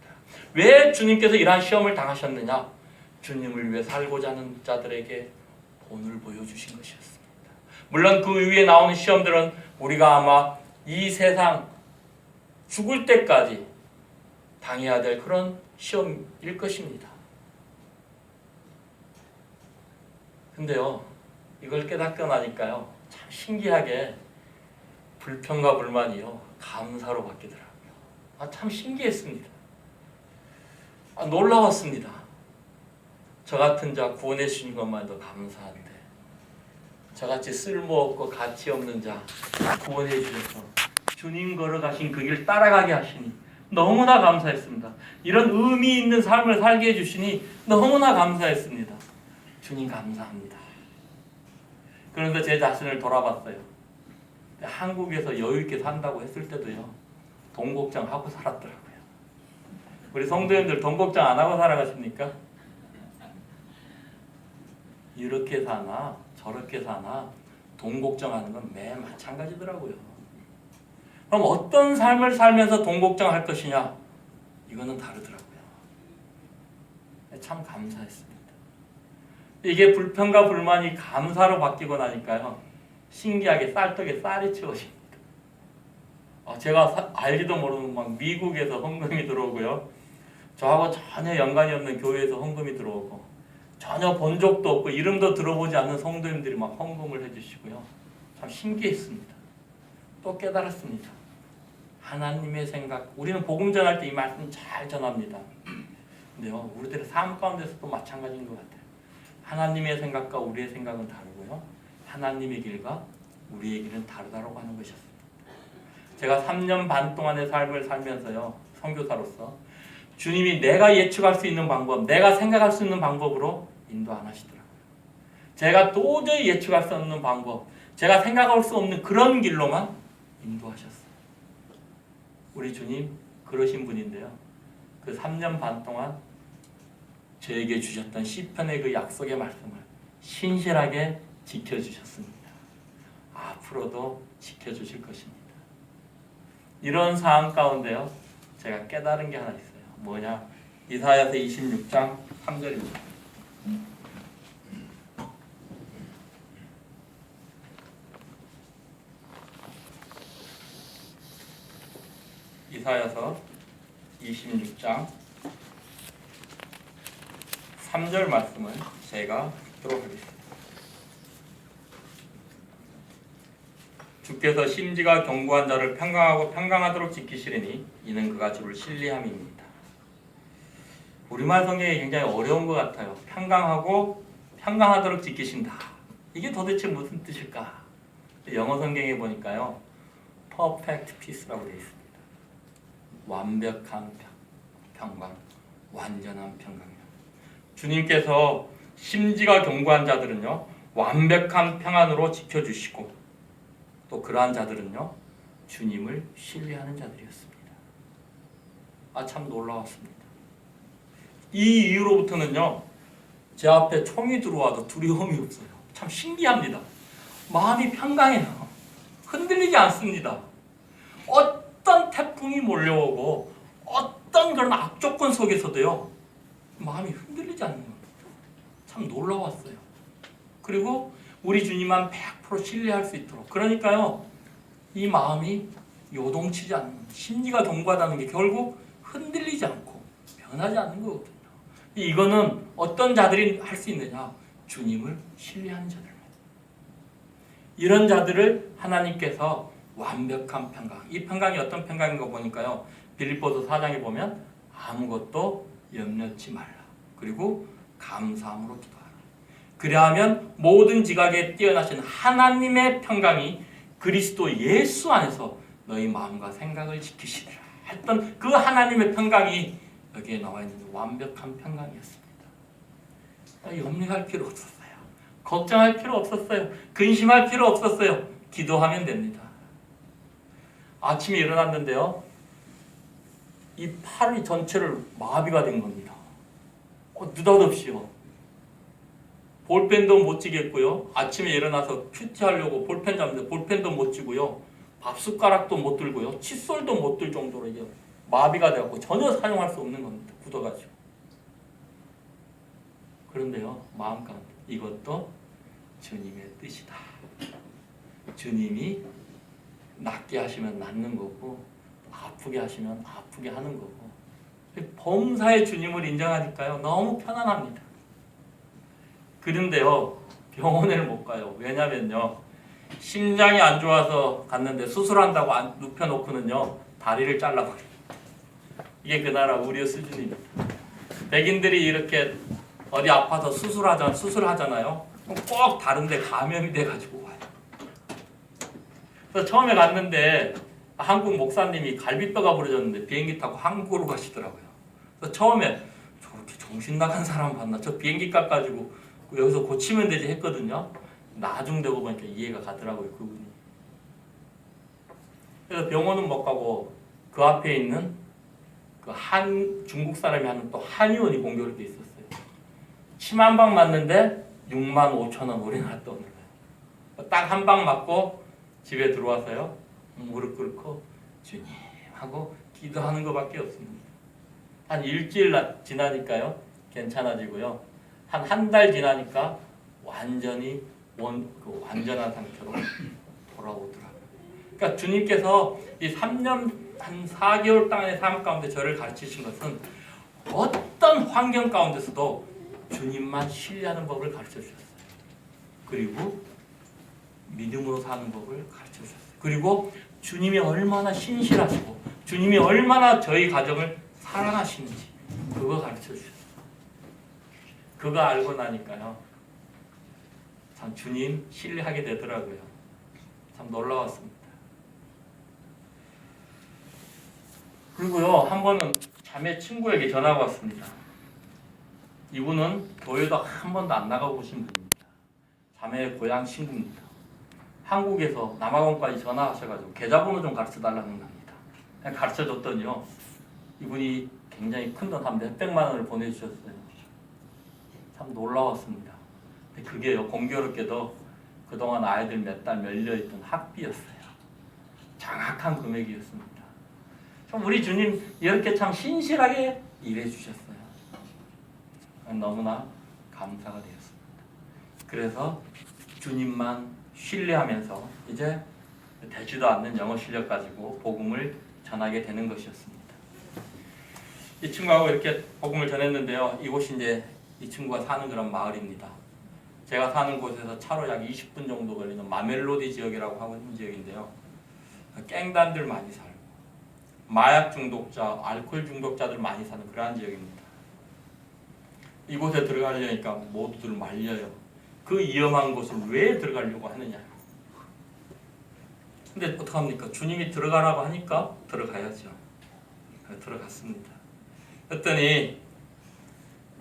왜 주님께서 이러한 시험을 당하셨느냐? 주님을 위해 살고자 하는 자들에게 본을 보여주신 것이었습니다. 물론 그 위에 나오는 시험들은 우리가 아마 이 세상 죽을 때까지 당해야 될 그런 시험일 것입니다. 근데요, 이걸 깨닫고 나니까요, 참 신기하게 불평과 불만이요, 감사로 바뀌더라고요. 참 신기했습니다. 놀라웠습니다. 저 같은 자 구원해 주신 것만 해도 감사한데 저같이 쓸모없고 가치 없는 자 구원해 주셔서 주님 걸어가신 그 길 따라가게 하시니 너무나 감사했습니다. 이런 의미 있는 삶을 살게 해주시니 너무나 감사했습니다. 주님 감사합니다. 그런데 제 자신을 돌아봤어요. 한국에서 여유있게 산다고 했을 때도요 돈 걱정 하고 살았더라고요. 우리 성도님들 돈 걱정 안 하고 살아가십니까? 이렇게 사나 저렇게 사나 돈 걱정하는 건 매일 마찬가지더라고요. 그럼 어떤 삶을 살면서 돈 걱정할 것이냐? 이거는 다르더라고요. 참 감사했습니다. 이게 불평과 불만이 감사로 바뀌고 나니까요 신기하게 쌀떡에 쌀이 채워집니다. 제가 알지도 모르는 막 미국에서 헌금이 들어오고요. 저하고 전혀 연관이 없는 교회에서 헌금이 들어오고 전혀 본 적도 없고 이름도 들어보지 않는 성도님들이 막 헌금을 해주시고요. 참 신기했습니다. 또 깨달았습니다. 하나님의 생각, 우리는 복음 전할 때 이 말씀 잘 전합니다. 근데요, 우리들의 삶 가운데서도 마찬가지인 것 같아요. 하나님의 생각과 우리의 생각은 다르고요. 하나님의 길과 우리의 길은 다르다고 하는 것이었습니다. 제가 3년 반 동안의 삶을 살면서요, 선교사로서 주님이 내가 예측할 수 있는 방법, 내가 생각할 수 있는 방법으로 인도 안 하시더라고요. 제가 도저히 예측할 수 없는 방법, 제가 생각할 수 없는 그런 길로만 인도하셨어요. 우리 주님 그러신 분인데요. 그 3년 반 동안 저에게 주셨던 시편의 그 약속의 말씀을 신실하게 지켜주셨습니다. 앞으로도 지켜주실 것입니다. 이런 상황 가운데요, 제가 깨달은 게 하나 있어요. 뭐냐? 이사야서 26장 3절입니다. 이사야서 26장 3절 말씀을 제가 읽도록 하겠습니다. 주께서 심지가 견고한 자를 평강하고 평강하도록 지키시리니 이는 그가 주를 신뢰함입니다. 우리말 성경이 굉장히 어려운 것 같아요. 평강하고 평강하도록 지키신다. 이게 도대체 무슨 뜻일까? 영어 성경에 보니까요, perfect peace라고 되어 있습니다. 완벽한 평강, 완전한 평강이요. 주님께서 심지가 견고한 자들은요, 완벽한 평안으로 지켜주시고, 또 그러한 자들은요, 주님을 신뢰하는 자들이었습니다. 참 놀라웠습니다. 이 이후로부터는요, 제 앞에 총이 들어와도 두려움이 없어요. 참 신기합니다. 마음이 평강해요. 흔들리지 않습니다. 어떤 태풍이 몰려오고 어떤 그런 악조건 속에서도요, 마음이 흔들리지 않는 겁니다. 참 놀라웠어요. 그리고 우리 주님만 100% 신뢰할 수 있도록, 그러니까요, 이 마음이 요동치지 않는, 심리가 견고하다는 게 결국 흔들리지 않고 변하지 않는 거거든요. 이거는 어떤 자들이 할 수 있느냐? 주님을 신뢰하는 자들입니다. 이런 자들을 하나님께서 완벽한 평강, 이 평강이 어떤 평강인가 보니까요, 빌립보서 4장에 보면 아무것도 염려치 말라, 그리고 감사함으로 기도하라. 그리하면 모든 지각에 뛰어나신 하나님의 평강이 그리스도 예수 안에서 너희 마음과 생각을 지키시리라 했던 그 하나님의 평강이 여기에 나와 있는 완벽한 평강이었습니다. 염려할 필요 없었어요. 걱정할 필요 없었어요. 근심할 필요 없었어요. 기도하면 됩니다. 아침에 일어났는데요, 이 팔이 전체를 마비가 된 겁니다. 느닷없이요. 볼펜도 못 쥐겠고요. 아침에 일어나서 큐티하려고 볼펜 잡는데 볼펜도 못 쥐고요. 밥숟가락도 못 들고요. 칫솔도 못 들 정도로 이제 마비가 되었고 전혀 사용할 수 없는 겁니다. 굳어가지고. 그런데요, 마음 가운데 이것도 주님의 뜻이다. 주님이 낫게 하시면 낫는 거고, 아프게 하시면 아프게 하는 거고, 범사의 주님을 인정하니까요, 너무 편안합니다. 그런데요, 병원을 못 가요. 왜냐면요, 심장이 안 좋아서 갔는데 수술한다고 눕혀놓고는요, 다리를 잘라버려요. 이게 그 나라 우려 수준입니다. 백인들이 이렇게 어디 아파서 수술하잖아요. 꼭 다른데 감염이 돼가지고 와요. 그래서 처음에 갔는데 한국 목사님이 갈비뼈가 부러졌는데 비행기 타고 한국으로 가시더라고요. 그래서 처음에 저렇게 정신 나간 사람 봤나? 저 비행기 깎아가지고 여기서 고치면 되지 했거든요. 나중 되고 보니까 이해가 가더라고요, 그분이. 그래서 병원은 못 가고 그 앞에 있는 그 중국 사람이 하는 또 한의원이 공교롭게 있었어요. 침 한 방 맞는데 65,000원 올인할 돈 거예요. 딱 한 방 맞고 집에 들어와서요, 무릎 꿇고 주님 하고 기도하는 것밖에 없습니다. 한 일주일 지나니까요, 괜찮아지고요. 한 달 지나니까 완전히 완전한 상태로 돌아오더라고요. 그러니까 주님께서 이 3년 한 4개월 동안의 삶 가운데 저를 가르치신 것은 어떤 환경 가운데서도 주님만 신뢰하는 법을 가르쳐 주셨어요. 그리고 믿음으로 사는 법을 가르쳐 주셨어요. 그리고 주님이 얼마나 신실하시고 주님이 얼마나 저희 가정을 사랑하시는지, 그거 가르쳐 주셨어요. 그거 알고 나니까요. 참 주님 신뢰하게 되더라고요. 참 놀라웠습니다. 그리고요, 한 번은 자매 친구에게 전화가 왔습니다. 이분은 교회도 한 번도 안 나가보신 분입니다. 자매의 고향 친구입니다. 한국에서 남아공까지 전화하셔가지고 계좌번호 좀 가르쳐달라는 겁니다. 그냥 가르쳐줬더니요, 이분이 굉장히 큰 돈 한 몇백만 원을 보내주셨어요. 참 놀라웠습니다. 근데 그게요, 공교롭게도 그동안 아이들 몇 달 밀려있던 학비였어요. 정확한 금액이었습니다. 참 우리 주님 이렇게 참 신실하게 일해주셨어요. 너무나 감사가 되었습니다. 그래서 주님만 신뢰하면서 이제 되지도 않는 영어 실력 가지고 복음을 전하게 되는 것이었습니다. 이 친구하고 이렇게 복음을 전했는데요. 이곳이 이제 이 친구가 사는 그런 마을입니다. 제가 사는 곳에서 차로 약 20분 정도 걸리는 마멜로디 지역이라고 하고 있는 지역인데요. 깽단들 많이 살고 마약 중독자, 알코올 중독자들 많이 사는 그러한 지역입니다. 이곳에 들어가려니까 모두들 말려요. 그 위험한 곳을 왜 들어가려고 하느냐. 근데 어떡합니까? 주님이 들어가라고 하니까 들어가야죠. 들어갔습니다. 그랬더니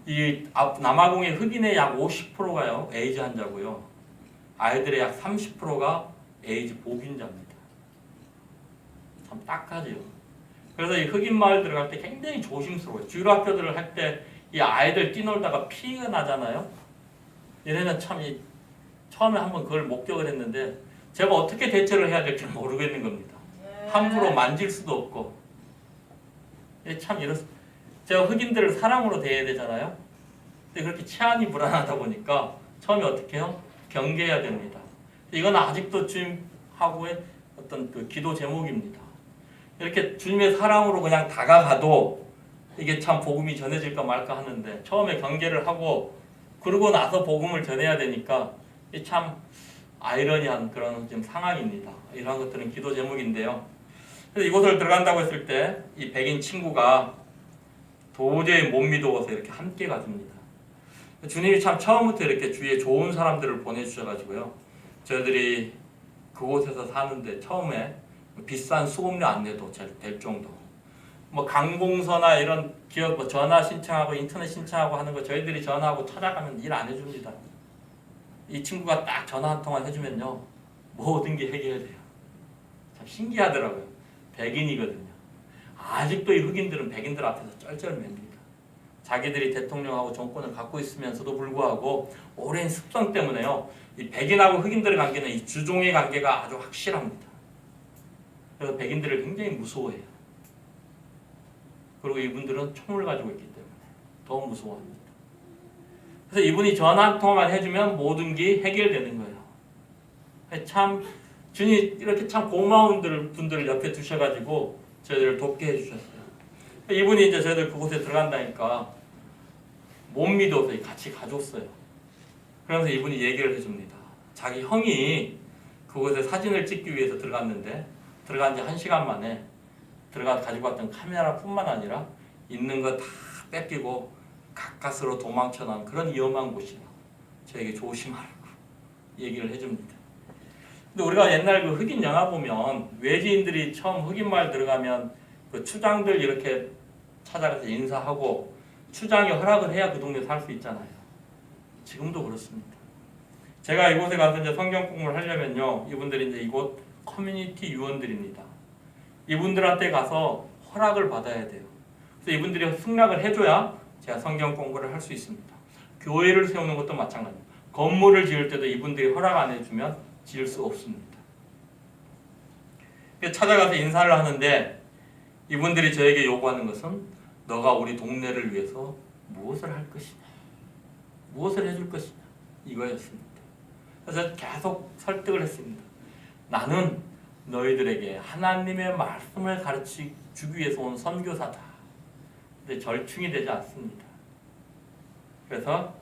이 남아공의 흑인의 약 50%가요 에이즈 환자고요. 아이들의 약 30%가 에이즈 보균자입니다. 참 딱하지요. 그래서 이 흑인 마을 들어갈 때 굉장히 조심스러워요. 주일 학교들을 할 때 이 아이들 뛰놀다가 피가 나잖아요. 얘네는 참 처음에 한번 그걸 목격을 했는데 제가 어떻게 대처를 해야 될지 모르겠는 겁니다. 함부로 만질 수도 없고. 참 제가 흑인들을 사람으로 대해야 되잖아요. 근데 그렇게 치안이 불안하다 보니까 처음에 어떻게 해요? 경계해야 됩니다. 이건 아직도 주님하고의 어떤 그 기도 제목입니다. 이렇게 주님의 사랑으로 그냥 다가가도 이게 참 복음이 전해질까 말까 하는데 처음에 경계를 하고 그러고 나서 복음을 전해야 되니까 참 아이러니한 그런 좀 상황입니다. 이런 것들은 기도 제목인데요. 그래서 이곳을 들어간다고 했을 때 이 백인 친구가 도저히 못 믿어서 이렇게 함께 가줍니다. 주님이 참 처음부터 이렇게 주위에 좋은 사람들을 보내주셔가지고요. 저희들이 그곳에서 사는데 처음에 비싼 수급료 안 내도 될 정도. 뭐 강공서나 이런 기업 뭐 전화 신청하고 인터넷 신청하고 하는 거 저희들이 전화하고 찾아가면 일 안 해줍니다. 이 친구가 딱 전화 한 통화 해주면요. 모든 게 해결돼요. 참 신기하더라고요. 백인이거든요. 아직도 이 흑인들은 백인들 앞에서 쩔쩔맵니다. 자기들이 대통령하고 정권을 갖고 있으면서도 불구하고 오랜 습성 때문에요. 이 백인하고 흑인들의 관계는 이 주종의 관계가 아주 확실합니다. 그래서 백인들을 굉장히 무서워해요. 그리고 이분들은 총을 가지고 있기 때문에 더 무서워합니다. 그래서 이분이 전화 한 통화만 해주면 모든 게 해결되는 거예요. 참 주님 이렇게 참 고마운 분들을 옆에 두셔가지고 저희들을 돕게 해주셨어요. 이분이 이제 저희들 그곳에 들어간다니까 못 믿어서 같이 가줬어요. 그러면서 이분이 얘기를 해줍니다. 자기 형이 그곳에 사진을 찍기 위해서 들어갔는데 들어간 지 1시간 만에 가지고 왔던 카메라뿐만 아니라 있는 거 다 뺏기고 가까스로 도망쳐난 그런 위험한 곳이라 저에게 조심하라고 얘기를 해줍니다. 근데 우리가 옛날 그 흑인 영화 보면 외지인들이 처음 흑인 마을 들어가면 그 추장들 이렇게 찾아가서 인사하고 추장이 허락을 해야 그 동네 살 수 있잖아요. 지금도 그렇습니다. 제가 이곳에 가서 이제 성경 공부를 하려면요, 이분들이 이제 이곳 커뮤니티 유원들입니다. 이분들한테 가서 허락을 받아야 돼요. 그래서 이분들이 승낙을 해줘야 제가 성경 공부를 할 수 있습니다. 교회를 세우는 것도 마찬가지입니다. 건물을 지을 때도 이분들이 허락 안 해주면 지을 수 없습니다. 찾아가서 인사를 하는데 이분들이 저에게 요구하는 것은 너가 우리 동네를 위해서 무엇을 할 것이냐, 무엇을 해줄 것이냐 이거였습니다. 그래서 계속 설득을 했습니다. 나는 너희들에게 하나님의 말씀을 가르치기 위해서 온 선교사다. 근데 절충이 되지 않습니다. 그래서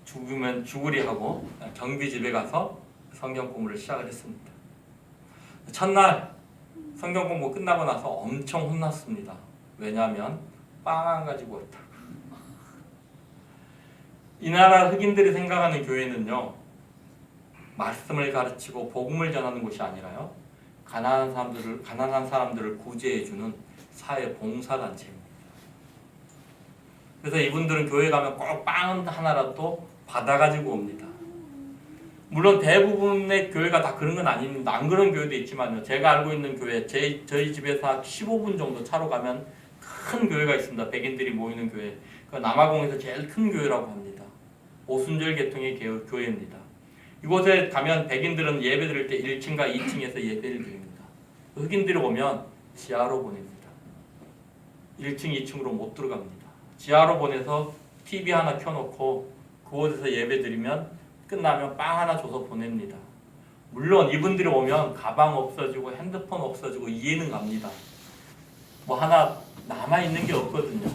죽으면 죽으리 하고 경비집에 가서 성경 공부를 시작을 했습니다. 첫날 성경 공부 끝나고 나서 엄청 혼났습니다. 왜냐하면 빵 안 가지고 왔다. 이 나라 흑인들이 생각하는 교회는요, 말씀을 가르치고 복음을 전하는 곳이 아니라요, 가난한 사람들을 구제해주는 사회 봉사단체입니다. 그래서 이분들은 교회 가면 꼭 빵 하나라도 받아가지고 옵니다. 물론 대부분의 교회가 다 그런 건 아닙니다. 안 그런 교회도 있지만요. 제가 알고 있는 교회, 저희 집에서 한 15분 정도 차로 가면 큰 교회가 있습니다. 백인들이 모이는 교회. 그 남아공에서 제일 큰 교회라고 합니다. 오순절 계통의 교회입니다. 이곳에 가면 백인들은 예배 드릴 때 1층과 2층에서 예배를 드립니다. 흑인들이 오면 지하로 보냅니다. 1층, 2층으로 못 들어갑니다. 지하로 보내서 TV 하나 켜놓고 그곳에서 예배 드리면 끝나면 빵 하나 줘서 보냅니다. 물론 이분들이 오면 가방 없어지고 핸드폰 없어지고 이해는 갑니다. 뭐 하나 남아있는 게 없거든요.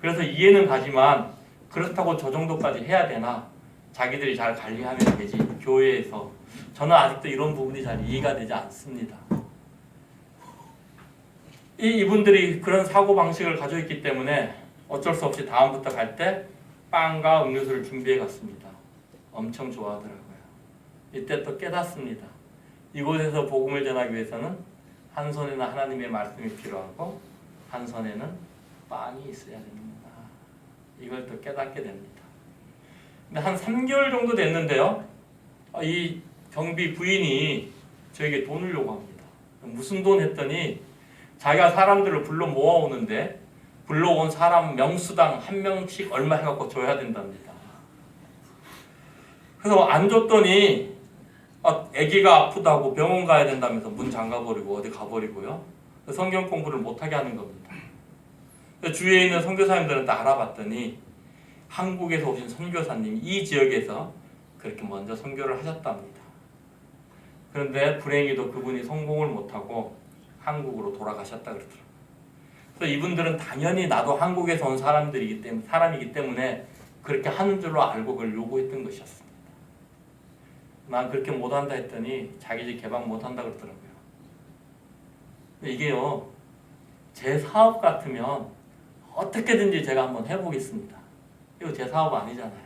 그래서 이해는 가지만 그렇다고 저 정도까지 해야 되나? 자기들이 잘 관리하면 되지. 교회에서. 저는 아직도 이런 부분이 잘 이해가 되지 않습니다. 이분들이 그런 사고방식을 가지고 있기 때문에 어쩔 수 없이 다음부터 갈 때 빵과 음료수를 준비해 갔습니다. 엄청 좋아하더라고요. 이때 또 깨닫습니다. 이곳에서 복음을 전하기 위해서는 한 손에는 하나님의 말씀이 필요하고 한 손에는 빵이 있어야 됩니다. 이걸 또 깨닫게 됩니다. 근데 한 3개월 정도 됐는데요. 이 경비 부인이 저에게 돈을 요구합니다. 무슨 돈 했더니 자기가 사람들을 불러 모아오는데 불러온 사람 명수당 한 명씩 얼마 해갖고 줘야 된답니다. 그래서 안 줬더니 아기가 아프다고 병원 가야 된다면서 문 잠가버리고 어디 가버리고요. 성경 공부를 못하게 하는 겁니다. 주위에 있는 선교사님들한테 알아봤더니 한국에서 오신 선교사님이 이 지역에서 그렇게 먼저 선교를 하셨답니다. 그런데 불행히도 그분이 성공을 못하고 한국으로 돌아가셨다 그러더라고요. 그래서 이분들은 당연히 나도 한국에서 온 사람이기 때문에 그렇게 하는 줄로 알고 그걸 요구했던 것이었습니다. 난 그렇게 못한다 했더니 자기 집 개방 못한다 그러더라고요. 근데 이게요, 제 사업 같으면 어떻게든지 제가 한번 해보겠습니다. 이거 제 사업 아니잖아요.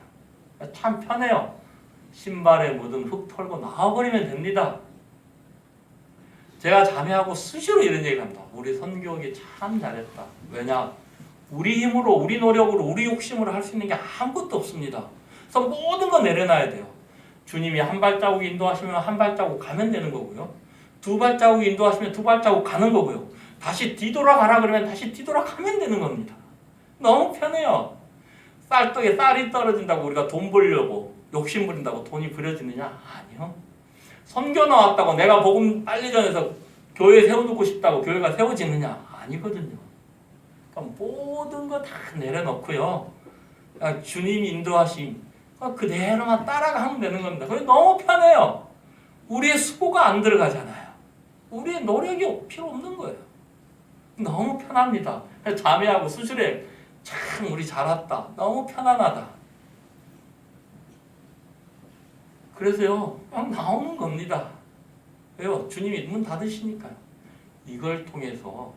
참 편해요. 신발에 묻은 흙 털고 나와버리면 됩니다. 제가 자매하고 수시로 이런 얘기를 합니다. 우리 선교하기 참 잘했다. 왜냐? 우리 힘으로, 우리 노력으로, 우리 욕심으로 할 수 있는 게 아무것도 없습니다. 그래서 모든 거 내려놔야 돼요. 주님이 한 발자국 인도하시면 한 발자국 가면 되는 거고요. 두 발자국 인도하시면 두 발자국 가는 거고요. 다시 뒤돌아가라 그러면 다시 뒤돌아가면 되는 겁니다. 너무 편해요. 쌀떡에 쌀이 떨어진다고 우리가 돈 벌려고 욕심 부린다고 돈이 부려지느냐? 아니요. 선교 나왔다고 내가 복음 빨리 전해서 교회 세워두고 싶다고 교회가 세워지느냐? 아니거든요. 그러니까 모든 거 다 내려놓고요. 그냥 주님 인도하심 그대로만 따라가면 되는 겁니다. 그게 너무 편해요. 우리의 수고가 안 들어가잖아요. 우리의 노력이 필요 없는 거예요. 너무 편합니다. 자매하고 수술에 참 우리 잘 왔다. 너무 편안하다. 그래서요, 그냥 나오는 겁니다. 왜요? 주님이 문 닫으시니까요. 이걸 통해서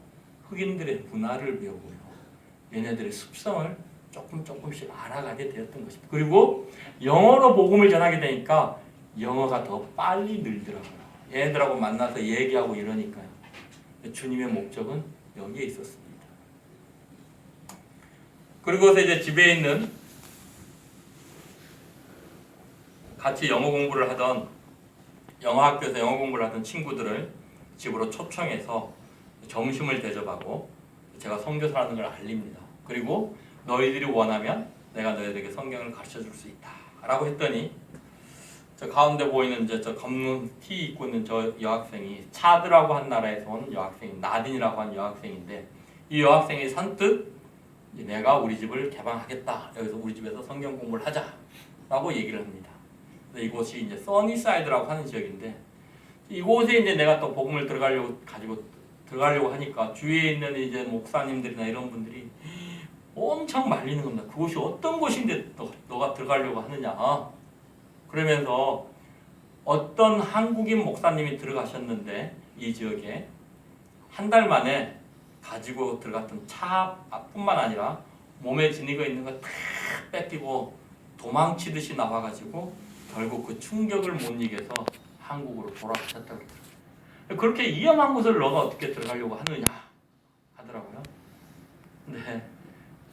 흑인들의 문화를 배우고요. 얘네들의 습성을 조금씩 알아가게 되었던 것입니다. 그리고 영어로 복음을 전하게 되니까 영어가 더 빨리 늘더라고요. 얘네들하고 만나서 얘기하고 이러니까요. 주님의 목적은 여기에 있었습니다. 그리고서 이제 집에 있는 같이 영어 공부를 하던 영어학교에서 영어 공부를 하던 친구들을 집으로 초청해서 점심을 대접하고 제가 선교사라는 걸 알립니다. 그리고 너희들이 원하면 내가 너희들에게 성경을 가르쳐 줄 수 있다 라고 했더니 저 가운데 보이는 이제 저 검은 티 입고 있는 저 여학생이 차드라고 한 나라에서 온 여학생, 나딘이라고 한 여학생인데 이 여학생이 선뜻 내가 우리 집을 개방하겠다. 여기서 우리 집에서 성경 공부를 하자 라고 얘기를 합니다. 이곳이 이제 써니사이드라고 하는 지역인데 이곳에 이제 내가 또 복음을 들어가려고 하니까 주위에 있는 이제 목사님들이나 이런 분들이 엄청 말리는 겁니다. 그곳이 어떤 곳인데 너가 들어가려고 하느냐. 그러면서 어떤 한국인 목사님이 들어가셨는데 이 지역에 한 달 만에 가지고 들어갔던 차뿐만 아니라 몸에 지니고 있는 거 다 뺏기고 도망치듯이 나와가지고 결국 그 충격을 못 이겨서 한국으로 돌아가셨다고 그러더라고요. 그렇게 위험한 곳을 너가 어떻게 들어가려고 하느냐 하더라고요. 근데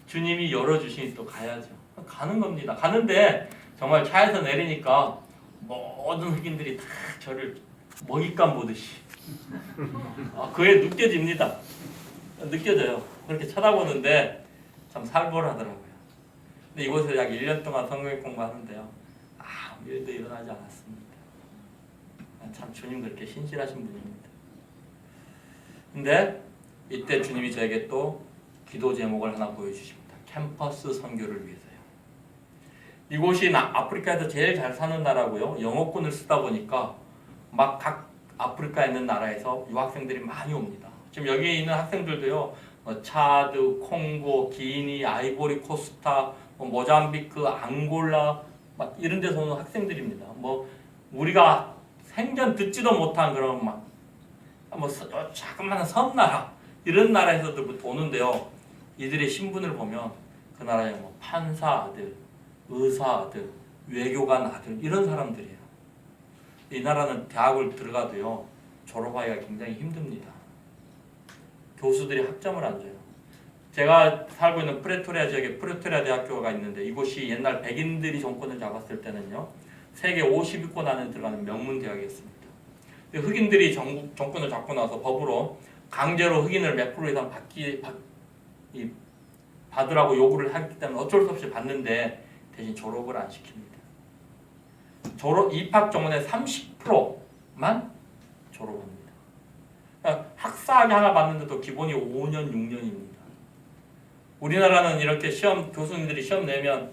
주님이 열어주시니 또 가야죠. 가는 겁니다. 가는데 정말 차에서 내리니까 모든 흑인들이 다 저를 먹잇감 보듯이 그게 느껴집니다. 느껴져요. 그렇게 쳐다보는데 참 살벌하더라고요. 근데 이곳에서 약 1년 동안 성경 공부하는데요. 아무 일도 일어나지 않았습니다. 참 주님 그렇게 신실하신 분입니다. 근데 이때 주님이 저에게 또 기도 제목을 하나 보여주십니다. 캠퍼스 선교를 위해서요. 이곳이 아프리카에서 제일 잘 사는 나라고요. 영어권을 쓰다 보니까 막 각 아프리카에 있는 나라에서 유학생들이 많이 옵니다. 지금 여기 있는 학생들도요. 차드, 콩고, 기니, 아이보리 코스타, 모잠비크, 앙골라 막 이런 데서 오는 학생들입니다. 우리가 생전 듣지도 못한 그런 자그마한 섬나라 이런 나라에서도 오는데요. 이들의 신분을 보면 그 나라의 판사 아들, 의사 아들, 외교관 아들 이런 사람들이에요. 이 나라는 대학을 들어가도요. 졸업하기가 굉장히 힘듭니다. 교수들이 학점을 안 줘요. 제가 살고 있는 프레토리아 지역에 프레토리아 대학교가 있는데 이곳이 옛날 백인들이 정권을 잡았을 때는요. 세계 50위권 안에 들어가는 명문 대학이었습니다. 흑인들이 정권을 잡고 나서 법으로 강제로 흑인을 몇 프로 이상 받으라고 요구를 하기 때문에 어쩔 수 없이 받는데 대신 졸업을 안 시킵니다. 입학 정원의 30%만 졸업합니다. 그러니까 학사학위 하나 받는데도 기본이 5년, 6년입니다. 우리나라는 이렇게 교수님들이 시험 내면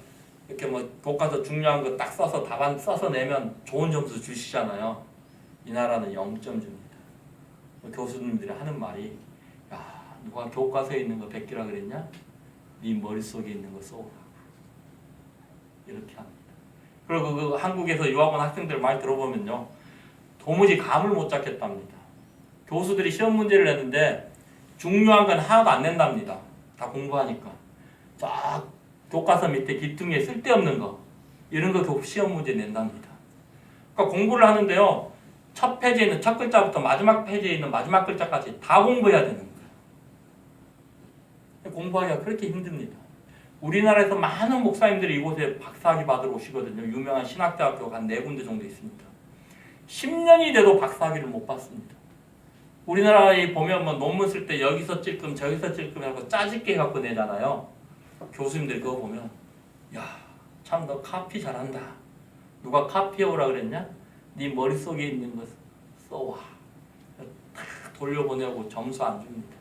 이렇게 교과서 중요한 거 딱 써서 답안 써서 내면 좋은 점수 주시잖아요. 이 나라는 0점 줍니다. 교수님들이 하는 말이 누가 교과서에 있는 거 베끼라 그랬냐? 네 머릿속에 있는 거 써오라고. 이렇게 합니다. 그리고 그 한국에서 유학 온 학생들 말 들어보면요. 도무지 감을 못 잡겠답니다. 교수들이 시험 문제를 냈는데 중요한 건 하나도 안 낸답니다. 다 공부하니까. 쫙 교과서 밑에 기퉁에 쓸데없는 거 이런 거 시험 문제 낸답니다. 그러니까 공부를 하는데요. 첫 페이지에 있는 첫 글자부터 마지막 페이지에 있는 마지막 글자까지 다 공부해야 되는 거예요. 공부하기가 그렇게 힘듭니다. 우리나라에서 많은 목사님들이 이곳에 박사학위 받으러 오시거든요. 유명한 신학대학교가 한 4군데 정도 있습니다. 10년이 돼도 박사학위를 못 받습니다. 우리나라에 보면 논문 쓸 때 여기서 찔끔 저기서 찔끔 하고 짜집게 해갖고 내잖아요. 교수님들이 그거 보면 참 너 카피 잘한다. 누가 카피해오라 그랬냐? 네 머릿속에 있는 거 써와. 돌려보내고 점수 안 줍니다.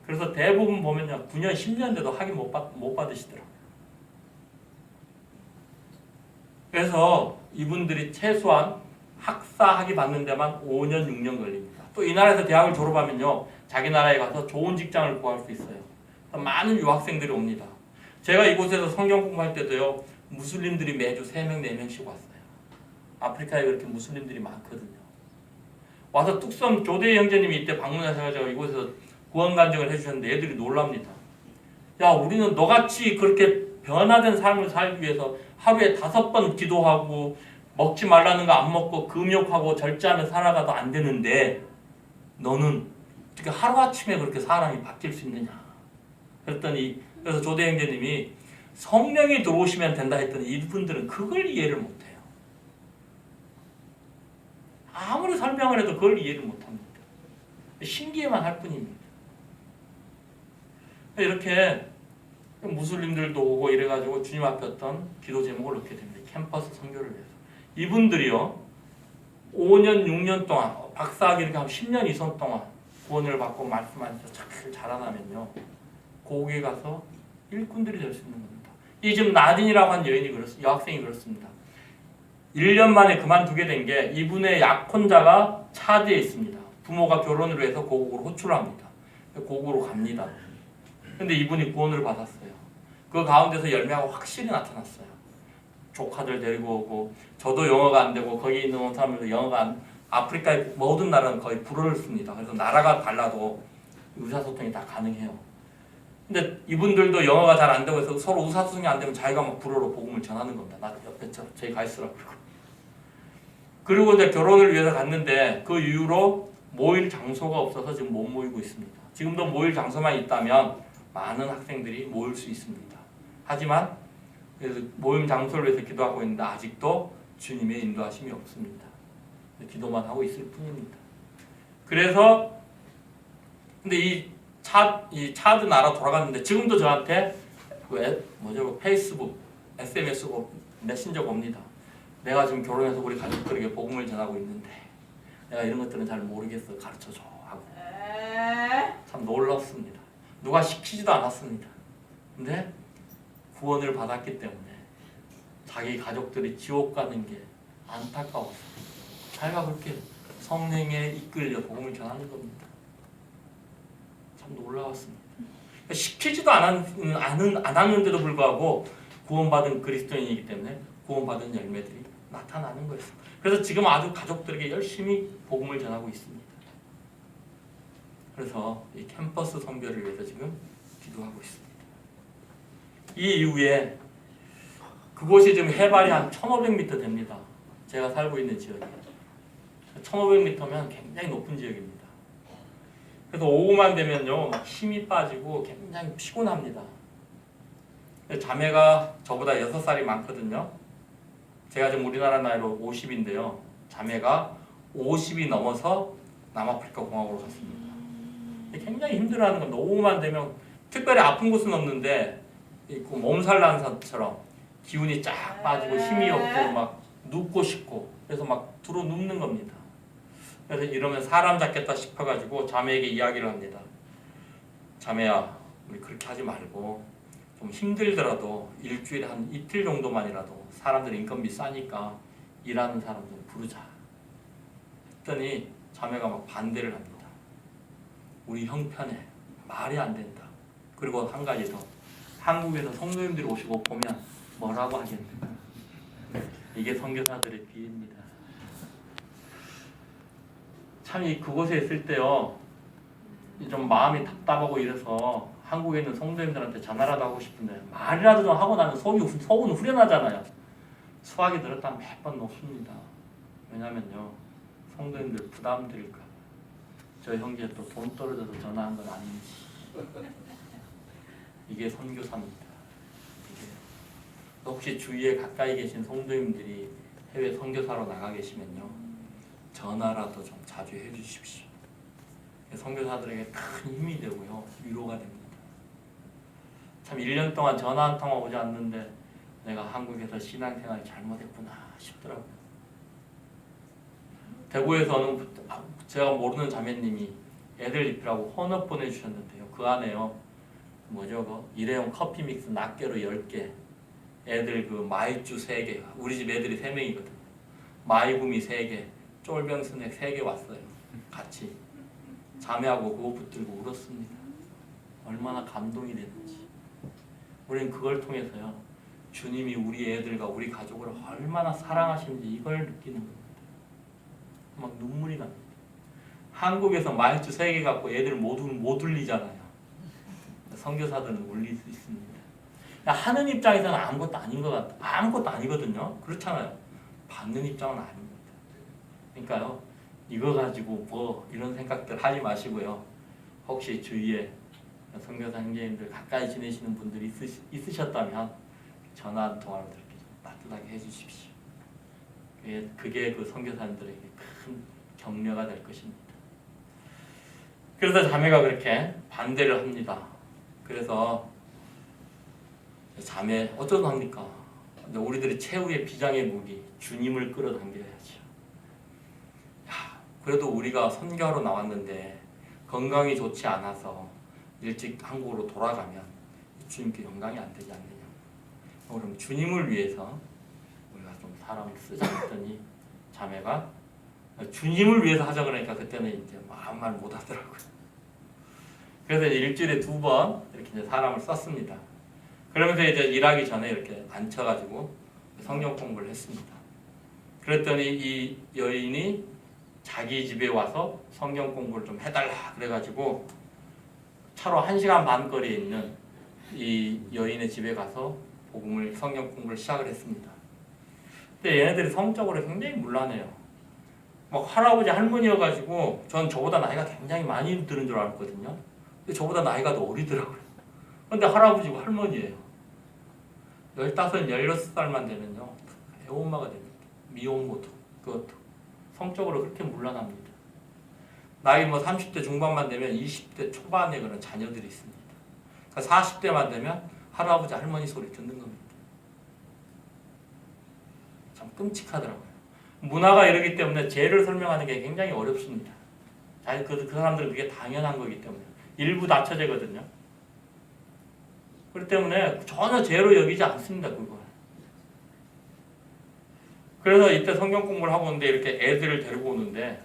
그래서 대부분 보면요. 9년, 10년 돼도 학위 못 받으시더라고요. 그래서 이분들이 최소한 학사 학위 받는 데만 5년, 6년 걸립니다. 또 이 나라에서 대학을 졸업하면요. 자기 나라에 가서 좋은 직장을 구할 수 있어요. 많은 유학생들이 옵니다. 제가 이곳에서 성경 공부할 때도요. 무슬림들이 매주 3명, 4명씩 왔어요. 아프리카에 그렇게 무슬림들이 많거든요. 와서 뚝섬 조대희 형제님이 이때 방문하셔서 이곳에서 구원 간증을 해주셨는데 애들이 놀랍니다. 우리는 너같이 그렇게 변화된 삶을 살기 위해서 하루에 5번 기도하고 먹지 말라는 거 안 먹고 금욕하고 절제하며 살아가도 안 되는데 너는 어떻게 하루아침에 그렇게 사람이 바뀔 수 있느냐. 그래서 조대 형제님이 성령이 들어오시면 된다 했더니 이분들은 그걸 이해를 못해요. 아무리 설명을 해도 그걸 이해를 못합니다. 신기해만 할 뿐입니다. 이렇게 무슬림들도 오고 이래가지고 주님 앞에 어떤 기도 제목을 넣게 됩니다. 캠퍼스 선교를 위해서. 이분들이요. 5년, 6년 동안 박사학위 이렇게 한 10년 이상 동안 구원을 받고 말씀하면서 잘 자라나면요. 거기에 가서 일꾼들이 될 수 있는 겁니다. 이 지금 나딘이라고 한 여학생이 그렇습니다. 1년 만에 그만두게 된 게 이분의 약혼자가 차드에 있습니다. 부모가 결혼을 해서 고국으로 호출을 합니다. 고국으로 갑니다. 근데 이분이 구원을 받았어요. 그 가운데서 열매가 확실히 나타났어요. 조카들 데리고 오고 저도 영어가 안 되고 거기 있는 사람들도 영어가 아프리카의 모든 나라는 거의 불어를 씁니다. 그래서 나라가 달라도 의사소통이 다 가능해요. 근데 이분들도 영어가 잘 안 되고 해서 서로 의사소통이 안 되면 자기가 막 불어로 복음을 전하는 겁니다. 나 옆에 저기 가 있으라고 그러고. 그리고 이제 결혼을 위해서 갔는데 그 이후로 모일 장소가 없어서 지금 못 모이고 있습니다. 지금도 모일 장소만 있다면 많은 학생들이 모일 수 있습니다. 하지만 그래서 모임 장소를 위해서 기도하고 있는데 아직도 주님의 인도하심이 없습니다. 기도만 하고 있을 뿐입니다. 그래서 근데 이 차드 나라 돌아갔는데 지금도 저한테 페이스북, SMS, 메신저가 옵니다. 내가 지금 결혼해서 우리 가족들에게 복음을 전하고 있는데 내가 이런 것들은 잘 모르겠어. 가르쳐줘 하고. 참 놀랍습니다. 누가 시키지도 않았습니다. 근데 구원을 받았기 때문에 자기 가족들이 지옥 가는 게 안타까워서 자기가 그렇게 성령에 이끌려 복음을 전하는 겁니다. 참 놀라웠습니다. 시키지도 않았는데도 불구하고 구원받은 그리스도인이기 때문에 구원받은 열매들이 나타나는 거였어요. 그래서 지금 아주 가족들에게 열심히 복음을 전하고 있습니다. 그래서 이 캠퍼스 선교를 위해서 지금 기도하고 있습니다. 이 이후에 그곳이 지금 해발이 한 1500m 됩니다. 제가 살고 있는 지역이 1500m면 굉장히 높은 지역입니다. 그래서 오후만 되면요 막 힘이 빠지고 굉장히 피곤합니다. 자매가 저보다 6살이 많거든요. 제가 지금 우리나라 나이로 50인데요. 자매가 50이 넘어서 남아프리카 공화국으로 갔습니다. 굉장히 힘들어하는 겁니다. 오후만 되면 특별히 아픈 곳은 없는데 몸살 나는 사람처럼 기운이 쫙 빠지고 힘이 없고 막 눕고 싶고 그래서 막 들어 눕는 겁니다. 그래서 이러면 사람 잡겠다 싶어가지고 자매에게 이야기를 합니다. 자매야, 우리 그렇게 하지 말고 좀 힘들더라도 일주일에 한 이틀 정도만이라도 사람들 인건비 싸니까 일하는 사람 좀 부르자. 했더니 자매가 막 반대를 합니다. 우리 형편에 말이 안 된다. 그리고 한 가지 더, 한국에서 성도님들이 오시고 보면 뭐라고 하겠는가. 이게 선교사들의 비입니다. 참 이 그곳에 있을 때요 좀 마음이 답답하고 이래서 한국에 있는 성도님들한테 전화라도 하고 싶은데 말이라도 좀 하고 나면 속은 후련하잖아요. 수학이 들었다면 몇 번 높습니다. 왜냐면요 성도님들 부담 드릴까. 저 형제 또 돈 떨어져서 전화한 건 아닌지. 이게 선교사입니다. 이게 혹시 주위에 가까이 계신 성도님들이 해외 선교사로 나가 계시면요 전화라도 좀 자주 해주십시오. 선교사들에게 큰 힘이 되고요 위로가 됩니다. 참 1년 동안 전화 한 통화 오지 않는데 내가 한국에서 신앙생활이 잘못했구나 싶더라고요. 대구에서 제가 모르는 자매님이 애들 입히라고 헌옷 보내주셨는데요. 그 안에요 일회용 커피 믹스 낱개로 10개, 애들 그 마이쮸 3개, 우리 집 애들이 3명이거든요. 마이구미 3개, 쫄병 스낵 3개 왔어요. 같이 자매하고 그거 붙들고 울었습니다. 얼마나 감동이 됐는지. 우리는 그걸 통해서요 주님이 우리 애들과 우리 가족을 얼마나 사랑하시는지 이걸 느끼는 겁니다. 막 눈물이 납니다. 한국에서 마이쮸 3개 갖고 애들 못 울리잖아요. 선교사들은 울릴 수 있습니다. 하는 입장에서는 아무것도 아닌 것 같아. 아무것도 아니거든요. 그렇잖아요. 받는 입장은 아닙니다. 그러니까요 이거 가지고 뭐 이런 생각들 하지 마시고요. 혹시 주위에 선교사 형제님들 가까이 지내시는 분들이 있으셨다면 전화 한 통화로 이렇게 좀 따뜻하게 해주십시오. 그게 그 선교사님들에게 큰 격려가 될 것입니다. 그래서 자매가 그렇게 반대를 합니다. 그래서 자매 어쩌다 합니까? 우리들이 최후의 비장의 무기 주님을 끌어당겨야죠. 그래도 우리가 선교하러 나왔는데 건강이 좋지 않아서 일찍 한국으로 돌아가면 주님께 영광이 안 되지 않느냐. 그럼 주님을 위해서 우리가 좀 사람을 쓰자 했더니 자매가 주님을 위해서 하자 그러니까 그때는 이제 아무 말 못 하더라고요. 그래서 이제 일주일에 2번 이렇게 이제 사람을 썼습니다. 그러면서 이제 일하기 전에 이렇게 앉혀가지고 성경 공부를 했습니다. 그랬더니 이 여인이 자기 집에 와서 성경 공부를 좀 해달라 그래가지고 차로 1시간 반 거리에 있는 이 여인의 집에 가서 복음을 성경 공부를 시작을 했습니다. 근데 얘네들이 성적으로 굉장히 문란해요. 막 할아버지 할머니여가지고 전 저보다 나이가 굉장히 많이 들은 줄 알았거든요. 근데 저보다 나이가 더 어리더라고요. 근데 할아버지고 할머니예요. 15, 16살만 되면요 애엄마가 됩니다. 미혼모도 그것도 성적으로 그렇게 문란합니다. 나이 뭐 30대 중반만 되면 20대 초반에 그런 자녀들이 있습니다. 그러니까 40대만 되면 할아버지 할머니 소리 듣는 겁니다. 참 끔찍하더라고요. 문화가 이러기 때문에 죄를 설명하는 게 굉장히 어렵습니다. 그 사람들은 그게 당연한 거기 때문에 일부 다처제거든요. 그렇기 때문에 전혀 죄로 여기지 않습니다. 그걸. 그래서 이때 성경 공부를 하고 오는데 이렇게 애들을 데리고 오는데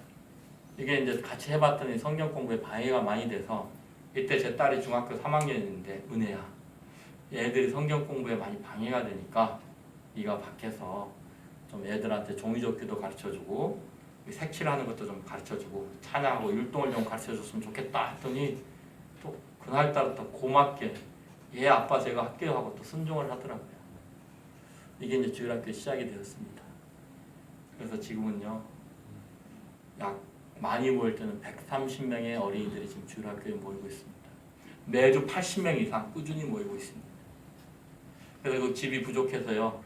이게 이제 같이 해봤더니 성경 공부에 방해가 많이 돼서 이때 제 딸이 중학교 3학년인데 은혜야 애들이 성경 공부에 많이 방해가 되니까 네가 밖에서 좀 애들한테 종이접기도 가르쳐주고 색칠하는 것도 좀 가르쳐주고 찬양하고 율동을 좀 가르쳐줬으면 좋겠다 했더니 또 그날따라 또 고맙게 예 아빠 제가 할게요 하고 또 순종을 하더라고요. 이게 이제 주일학교 시작이 되었습니다. 그래서 지금은요 약 많이 모일 때는 130명의 어린이들이 지금 주일학교에 모이고 있습니다. 매주 80명 이상 꾸준히 모이고 있습니다. 그래서 그 집이 부족해서요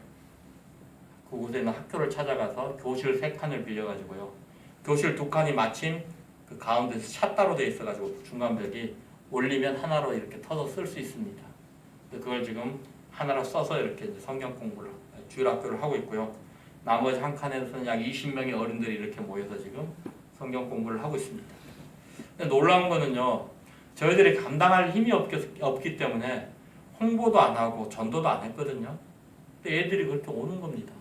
그곳에 있는 학교를 찾아가서 교실 3칸을 빌려가지고요 교실 2칸이 마침 그 가운데서 샷다로 되어 있어가지고 중간 벽이 올리면 하나로 이렇게 터서 쓸 수 있습니다. 그걸 지금 하나로 써서 이렇게 이제 성경 공부를 주일학교를 하고 있고요. 나머지 한 칸에서는 약 20명의 어른들이 이렇게 모여서 지금 성경 공부를 하고 있습니다. 근데 놀라운 거는요, 저희들이 감당할 힘이 없기 때문에 홍보도 안 하고 전도도 안 했거든요. 근데 애들이 그렇게 오는 겁니다.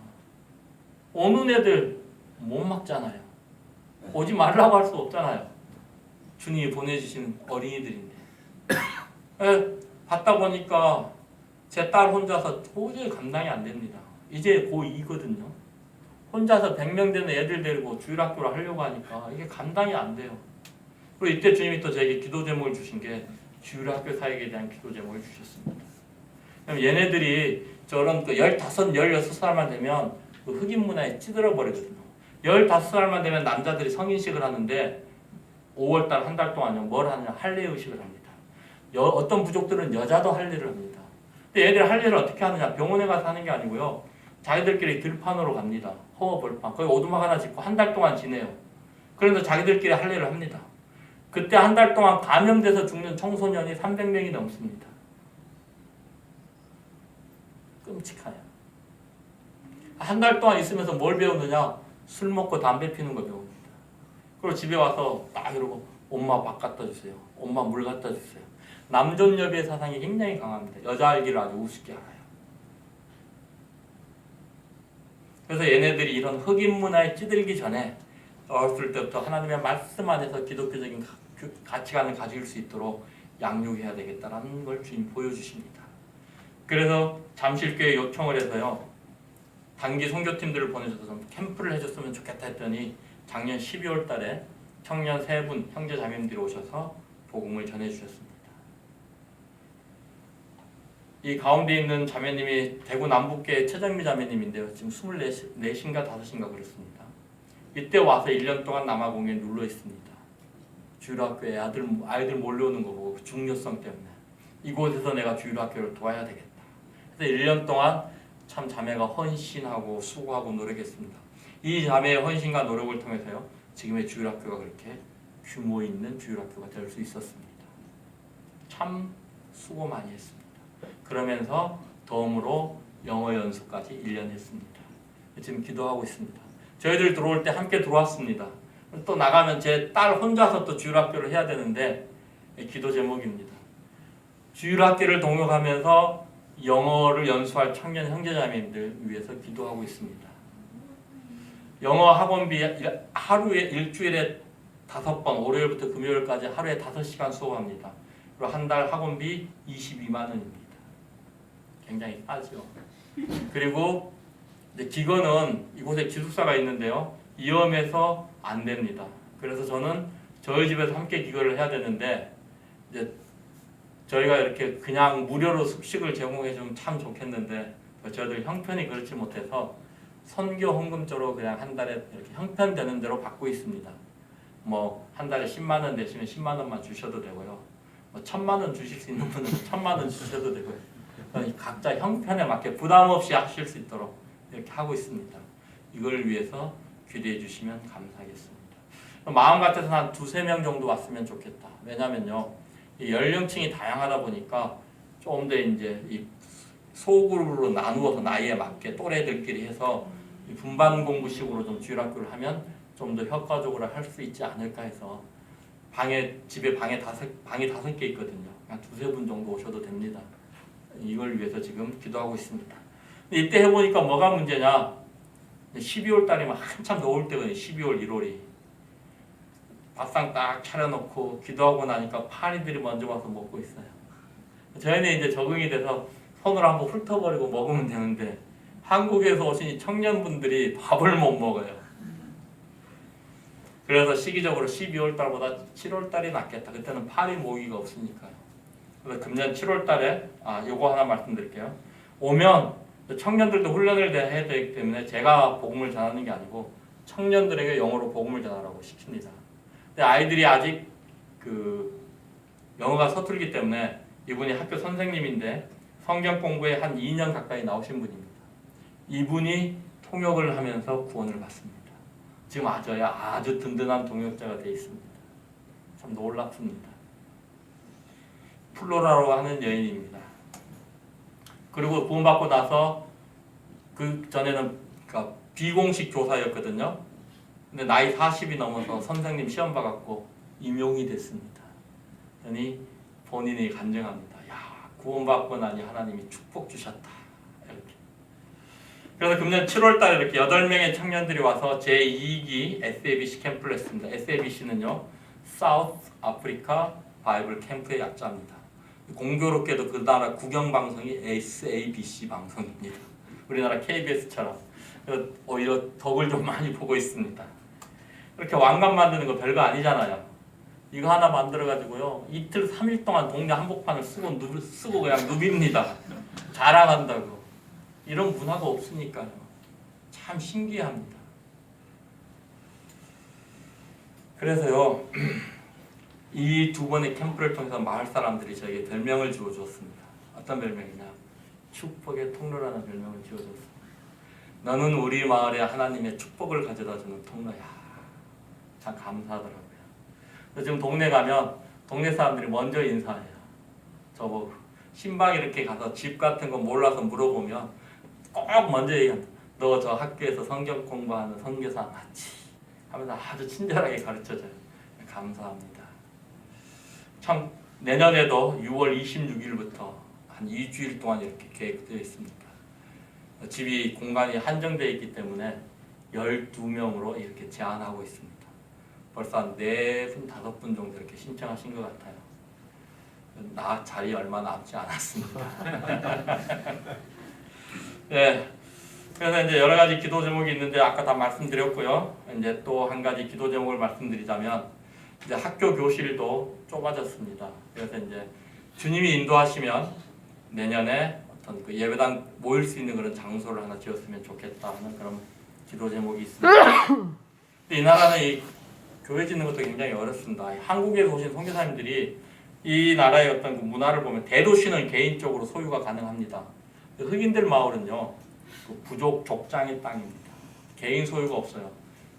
오는 애들 못 막잖아요. 오지 말라고 할 수 없잖아요. 주님이 보내주신 어린이들인데. 받다 보니까 제 딸 혼자서 도저히 감당이 안 됩니다. 이제 고2거든요. 혼자서 100명 되는 애들 데리고 주일학교를 하려고 하니까 이게 감당이 안 돼요. 그리고 이때 주님이 또 저에게 기도 제목을 주신 게 주일학교 사역에 대한 기도 제목을 주셨습니다. 그럼 얘네들이 저런 그 15, 16살만 되면 그 흑인 문화에 찌들어 버리거든요. 15살만 되면 남자들이 성인식을 하는데 5월달 한 달 동안요 뭘 하느냐 할례 의식을 합니다. 어떤 부족들은 여자도 할례를 합니다. 근데 얘들 할례를 어떻게 하느냐 병원에 가서 하는 게 아니고요. 자기들끼리 들판으로 갑니다. 허허벌판. 거기 오두막 하나 짓고 한 달 동안 지내요. 그래서 자기들끼리 할례를 합니다. 그때 한 달 동안 감염돼서 죽는 청소년이 300명이 넘습니다. 끔찍해요. 한 달 동안 있으면서 뭘 배우느냐? 술 먹고 담배 피는 거 배웁니다. 그리고 집에 와서 딱 이러고 엄마 밥 갖다 주세요. 엄마 물 갖다 주세요. 남존여비의 사상이 굉장히 강합니다. 여자 알기를 아주 우습게 알아요. 그래서 얘네들이 이런 흑인 문화에 찌들기 전에 어렸을 때부터 하나님의 말씀 안에서 기독교적인 가치관을 가질 수 있도록 양육해야 되겠다는 걸 주님 보여주십니다. 그래서 잠실교회 요청을 해서요. 단기 선교팀들을 보내줘서 좀 캠프를 해줬으면 좋겠다 했더니 작년 12월 달에 청년 3분 형제 자매님들이 오셔서 복음을 전해주셨습니다. 이 가운데 있는 자매님이 대구 남북교회 최정미 자매님인데요. 지금 24인가 5인가 그렇습니다. 이때 와서 1년 동안 남아공에 눌러 있습니다. 주일학교에 아이들 몰려오는 거 보고 그 중요성 때문에 이곳에서 내가 주일학교를 도와야 되겠다. 그래서 1년 동안 참 자매가 헌신하고 수고하고 노력했습니다. 이 자매의 헌신과 노력을 통해서요. 지금의 주일학교가 그렇게 규모 있는 주일학교가 될 수 있었습니다. 참 수고 많이 했습니다. 그러면서 덤으로 영어 연수까지 1년 했습니다. 지금 기도하고 있습니다. 저희들 들어올 때 함께 들어왔습니다. 또 나가면 제 딸 혼자서 또 주일학교를 해야 되는데 기도 제목입니다. 주일학교를 동역하면서 영어를 연수할 청년 형제자매님들 위해서 기도하고 있습니다. 영어 학원비 하루에 일주일에 5번 월요일부터 금요일까지 하루에 5시간 수업합니다. 그리고 한 달 학원비 22만 원입니다. 굉장히 싸죠. 그리고 이제 기거는 이곳에 기숙사가 있는데요. 위험해서 안 됩니다. 그래서 저는 저희 집에서 함께 기거를 해야 되는데 이제 저희가 이렇게 그냥 무료로 숙식을 제공해 주면 참 좋겠는데 저희들 형편이 그렇지 못해서 선교 헌금조로 그냥 한 달에 이렇게 형편되는 대로 받고 있습니다. 뭐 한 달에 10만 원 내시면 10만 원만 주셔도 되고요. 뭐 1,000만 원 주실 수 있는 분은 1,000만 원 주셔도 되고요. 각자 형편에 맞게 부담 없이 하실 수 있도록 이렇게 하고 있습니다. 이걸 위해서 기대해 주시면 감사하겠습니다. 마음 같아서는 한 2-3명 정도 왔으면 좋겠다. 왜냐면요, 이 연령층이 다양하다 보니까 좀 더 이제 이 소그룹으로 나누어서 나이에 맞게 또래들끼리 해서 분반 공부식으로 좀 주일학교를 하면 좀 더 효과적으로 할 수 있지 않을까 해서 집에 방이 5개 있거든요. 한 2-3분 정도 오셔도 됩니다. 이걸 위해서 지금 기도하고 있습니다. 근데 이때 해보니까 뭐가 문제냐? 12월 달이면 한참 더울 때거든요. 12월, 1월이. 밥상 딱 차려놓고 기도하고 나니까 파리들이 먼저 와서 먹고 있어요. 저희는 이제 적응이 돼서 손으로 한번 훑어버리고 먹으면 되는데 한국에서 오신 이 청년분들이 밥을 못 먹어요. 그래서 시기적으로 12월 달보다 7월 달이 낫겠다. 그때는 파리 모기가 없으니까요. 그래서 금년 7월 달에 요거 하나 말씀드릴게요. 오면 청년들도 훈련을 해야 되기 때문에 제가 복음을 전하는 게 아니고 청년들에게 영어로 복음을 전하라고 시킵니다. 근데 아이들이 아직 영어가 서툴기 때문에 이분이 학교 선생님인데 성경 공부에 한 2년 가까이 나오신 분입니다. 이분이 통역을 하면서 구원을 받습니다. 지금 아주 든든한 동역자가 되어 있습니다. 참 놀랍습니다. 플로라로 하는 여인입니다. 그리고 구원받고 나서 그 전에는 비공식 교사였거든요. 근데 나이 40이 넘어서 선생님 시험 봐갖고 임용이 됐습니다. 그러니 본인이 간증합니다. 야, 구원받고 나니 하나님이 축복 주셨다. 이렇게. 그래서 금년 7월달에 이렇게 8명의 청년들이 와서 제2기 SABC 캠프를 했습니다. SABC는요, South Africa Bible 캠프의 약자입니다. 공교롭게도 그 나라 국영방송이 SABC 방송입니다. 우리나라 KBS처럼. 오히려 덕을 좀 많이 보고 있습니다. 이렇게 왕관 만드는 거 별거 아니잖아요. 이거 하나 만들어가지고요, 이틀 3일 동안 동네 한복판을 쓰고 그냥 누빕니다. 자랑한다고. 이런 문화가 없으니까요. 참 신기합니다. 그래서요, 이 2번의 캠프를 통해서 마을 사람들이 저에게 별명을 지어줬습니다. 어떤 별명이냐? 축복의 통로라는 별명을 지어줬습니다. 너는 우리 마을에 하나님의 축복을 가져다주는 통로야. 참 감사하더라고요. 지금 동네 가면 동네 사람들이 먼저 인사해요. 저보고 신방 이렇게 가서 집 같은 거 몰라서 물어보면 꼭 먼저 얘기한다. 너 저 학교에서 성경 공부하는 선교사 맞지? 하면서 아주 친절하게 가르쳐줘요. 감사합니다. 참 내년에도 6월 26일부터 한 2주일 동안 이렇게 계획되어 있습니다. 집이 공간이 한정되어 있기 때문에 12명으로 이렇게 제한하고 있습니다. 벌써 한 4분, 5분 정도 이렇게 신청하신 것 같아요. 나 자리 얼마 남지 않았습니다. 네. 그래서 이제 여러 가지 기도 제목이 있는데 아까 다 말씀드렸고요. 이제 또 한 가지 기도 제목을 말씀드리자면 이제 학교 교실도 좁아졌습니다. 그래서 이제 주님이 인도하시면 내년에 어떤 그 예배당 모일 수 있는 그런 장소를 하나 지었으면 좋겠다 하는 그런 기도 제목이 있습니다. 근데 이 나라는 이 교회 짓는 것도 굉장히 어렵습니다. 한국에서 오신 선교사님들이 이 나라의 어떤 그 문화를 보면 대도시는 개인적으로 소유가 가능합니다. 흑인들 마을은요, 그 부족 족장의 땅입니다. 개인 소유가 없어요.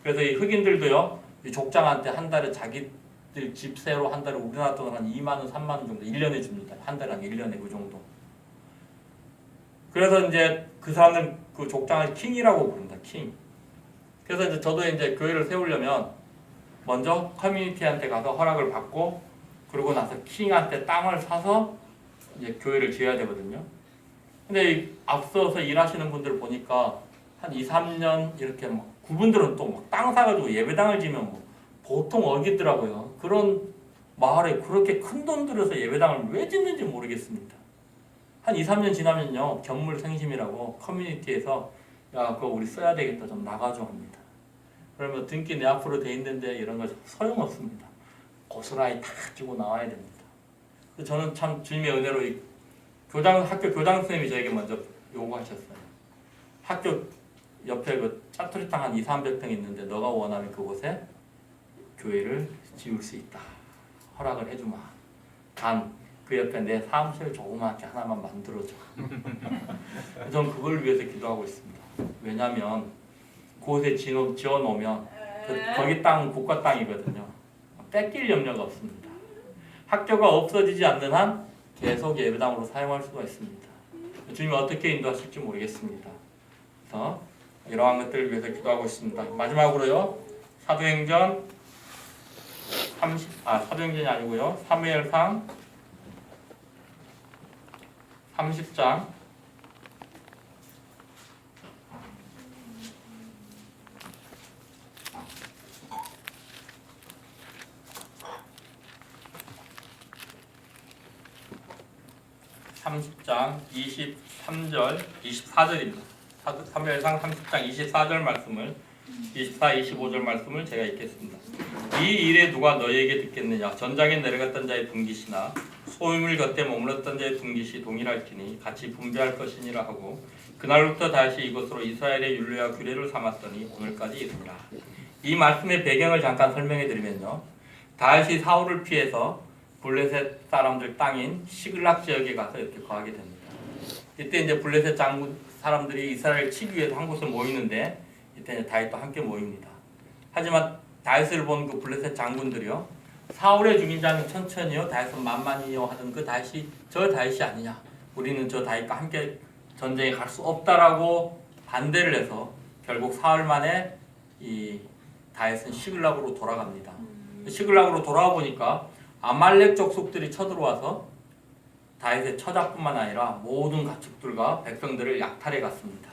그래서 이 흑인들도요, 이 족장한테 한 달에 자기들 집세로 한 달에 우리나라 돈으로 한 2만 원, 3만 원 정도 1년에 줍니다. 한 달에 한 1년에 그 정도. 그래서 이제 그 사람들 그 족장을 킹이라고 부릅니다. 킹. 그래서 이제 저도 이제 교회를 세우려면 먼저 커뮤니티한테 가서 허락을 받고 그러고 나서 킹한테 땅을 사서 이제 교회를 지어야 되거든요. 근데 앞서서 일하시는 분들 보니까 한 2-3년 이렇게 막 그분들은 또 막 땅 사가지고 예배당을 지면 뭐 보통 어기더라고요. 그런 마을에 그렇게 큰 돈 들여서 예배당을 왜 짓는지 모르겠습니다. 한 2-3년 지나면요, 견물생심이라고 커뮤니티에서 야 그거 우리 써야 되겠다 좀 나가줘 합니다. 그러면 등기 내 앞으로 돼 있는데 이런 거 소용없습니다. 고스란히 다 주고 나와야 됩니다. 저는 참 주님의 은혜로 학교 교장 선생님이 저에게 먼저 요구하셨어요. 학교 옆에 그 짜투리 땅 한 200~300평 있는데 너가 원하면 그곳에 교회를 지을 수 있다. 허락을 해주마. 단 그 옆에 내 사무실 조그맣게 하나만 만들어줘. 전 그걸 위해서 기도하고 있습니다. 왜냐하면 그곳에 지어놓으면 거기 땅은 국가 땅이거든요. 뺏길 염려가 없습니다. 학교가 없어지지 않는 한 계속 예배당으로 사용할 수가 있습니다. 주님이 어떻게 인도하실지 모르겠습니다. 그래서 이러한 것들을 위해서 기도하고 있습니다. 마지막으로요. 사도행전이 아니고요. 사무엘상 30장 23절 24절입니다. 사무엘상 30장 24절 말씀을 24, 25절 말씀을 제가 읽겠습니다. 이 일에 누가 너희에게 듣겠느냐? 전장에 내려갔던 자의 분깃이나 소유물 곁에 머물렀던 자의 분깃이 동일할지니 같이 분배할 것이니라 하고 그날부터 다시 이것으로 이스라엘의 율례와 규례를 삼았더니 오늘까지 이르니라. 이 말씀의 배경을 잠깐 설명해 드리면요. 다윗이 사울을 피해서 블레셋 사람들 땅인 시글락 지역에 가서 이렇게 거하게 됩니다. 이때 이제 블레셋 장군 사람들이 이스라엘을 치기 위해서 한 곳에 모이는데 이때 이제 다윗도 함께 모입니다. 하지만 다윗을 본 그 블레셋 장군들이요, 사울의 죽인 자는 천천히요, 다윗은 만만히요 하던 그 다윗이 저 다윗이 아니냐, 우리는 저 다윗과 함께 전쟁에 갈 수 없다라고 반대를 해서 결국 사흘 만에 이 다윗은 시글락으로 돌아갑니다. 시글락으로 돌아와 보니까 아말렉 족속들이 쳐들어와서 다윗의 처자뿐만 아니라 모든 가축들과 백성들을 약탈해 갔습니다.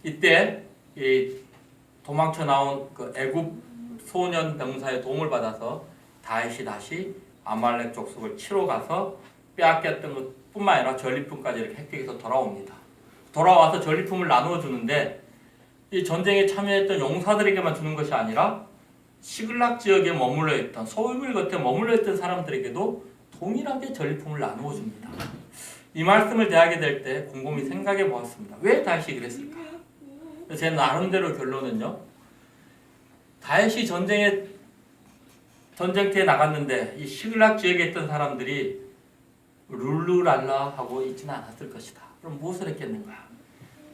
이때 이 도망쳐 나온 그 애굽 소년 병사의 도움을 받아서 다윗이 다시 아말렉 족속을 치러 가서 빼앗겼던 것뿐만 아니라 전리품까지 이렇게 획득해서 돌아옵니다. 돌아와서 전리품을 나누어 주는데 이 전쟁에 참여했던 용사들에게만 주는 것이 아니라 시글락 지역에 머물러 있던 소유물 곁에 머물러 있던 사람들에게도 동일하게 전리품을 나누어 줍니다. 이 말씀을 대하게 될 때 곰곰이 생각해 보았습니다. 왜 다윗이 그랬을까? 제 나름대로 결론은요. 다윗이 전쟁터에 나갔는데 이 시글락 지역에 있던 사람들이 룰루랄라 하고 있지는 않았을 것이다. 그럼 무엇을 했겠는가?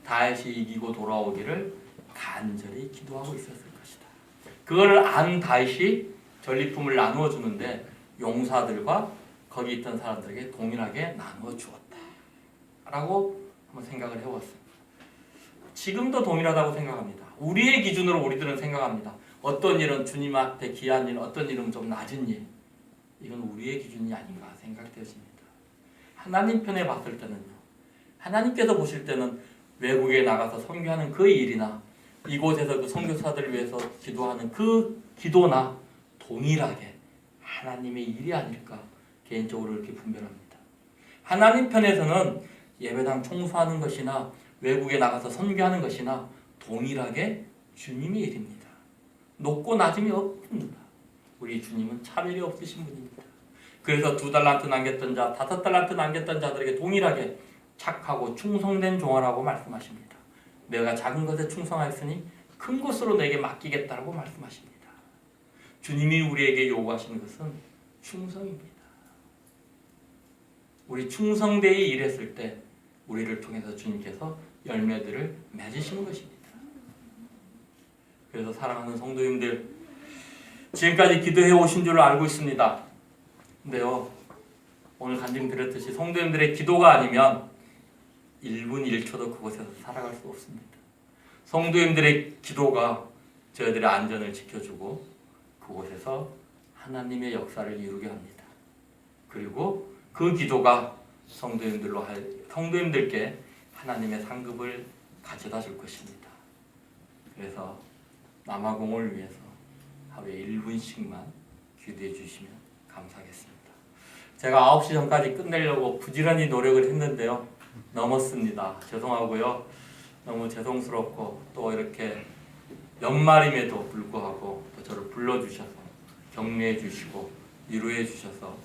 다윗이 이기고 돌아오기를 간절히 기도하고 있었을 것이다. 그거를 안 다윗이 전리품을 나누어 주는데 용사들과 거기 있던 사람들에게 동일하게 나누어 주었다. 라고 한번 생각을 해봤습니다. 지금도 동일하다고 생각합니다. 우리의 기준으로 우리들은 생각합니다. 어떤 일은 주님 앞에 귀한 일, 어떤 일은 좀 낮은 일. 이건 우리의 기준이 아닌가 생각되어집니다. 하나님 편에 봤을 때는요. 하나님께서 보실 때는 외국에 나가서 선교하는 그 일이나 이곳에서 그 선교사들을 위해서 기도하는 그 기도나 동일하게 하나님의 일이 아닐까 개인적으로 이렇게 분별합니다. 하나님 편에서는 예배당 청소하는 것이나 외국에 나가서 선교하는 것이나 동일하게 주님의 일입니다. 높고 낮음이 없습니다. 우리 주님은 차별이 없으신 분입니다. 그래서 2달란트 남겼던 자, 5달란트 남겼던 자들에게 동일하게 착하고 충성된 종아라고 말씀하십니다. 내가 작은 것에 충성하였으니 큰 것으로 내게 맡기겠다라고 말씀하십니다. 주님이 우리에게 요구하시는 것은 충성입니다. 우리 충성되이 일했을 때 우리를 통해서 주님께서 열매들을 맺으시는 것입니다. 그래서 사랑하는 성도님들, 지금까지 기도해 오신 줄로 알고 있습니다. 근데요, 오늘 간증 드렸듯이 성도님들의 기도가 아니면 1분 1초도 그곳에서 살아갈 수 없습니다. 성도님들의 기도가 저희들의 안전을 지켜주고 그곳에서 하나님의 역사를 이루게 합니다. 그리고 그 기도가 성도님들께 하나님의 상급을 가져다 줄 것입니다. 그래서 남아공을 위해서 하루에 1분씩만 기도해 주시면 감사하겠습니다. 제가 9시 전까지 끝내려고 부지런히 노력을 했는데요. 넘었습니다. 죄송하고요. 너무 죄송스럽고 또 이렇게 연말임에도 불구하고 또 저를 불러주셔서 격려해 주시고 위로해 주셔서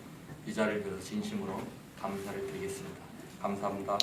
이 자리를 빌어 진심으로 감사를 드리겠습니다. 감사합니다.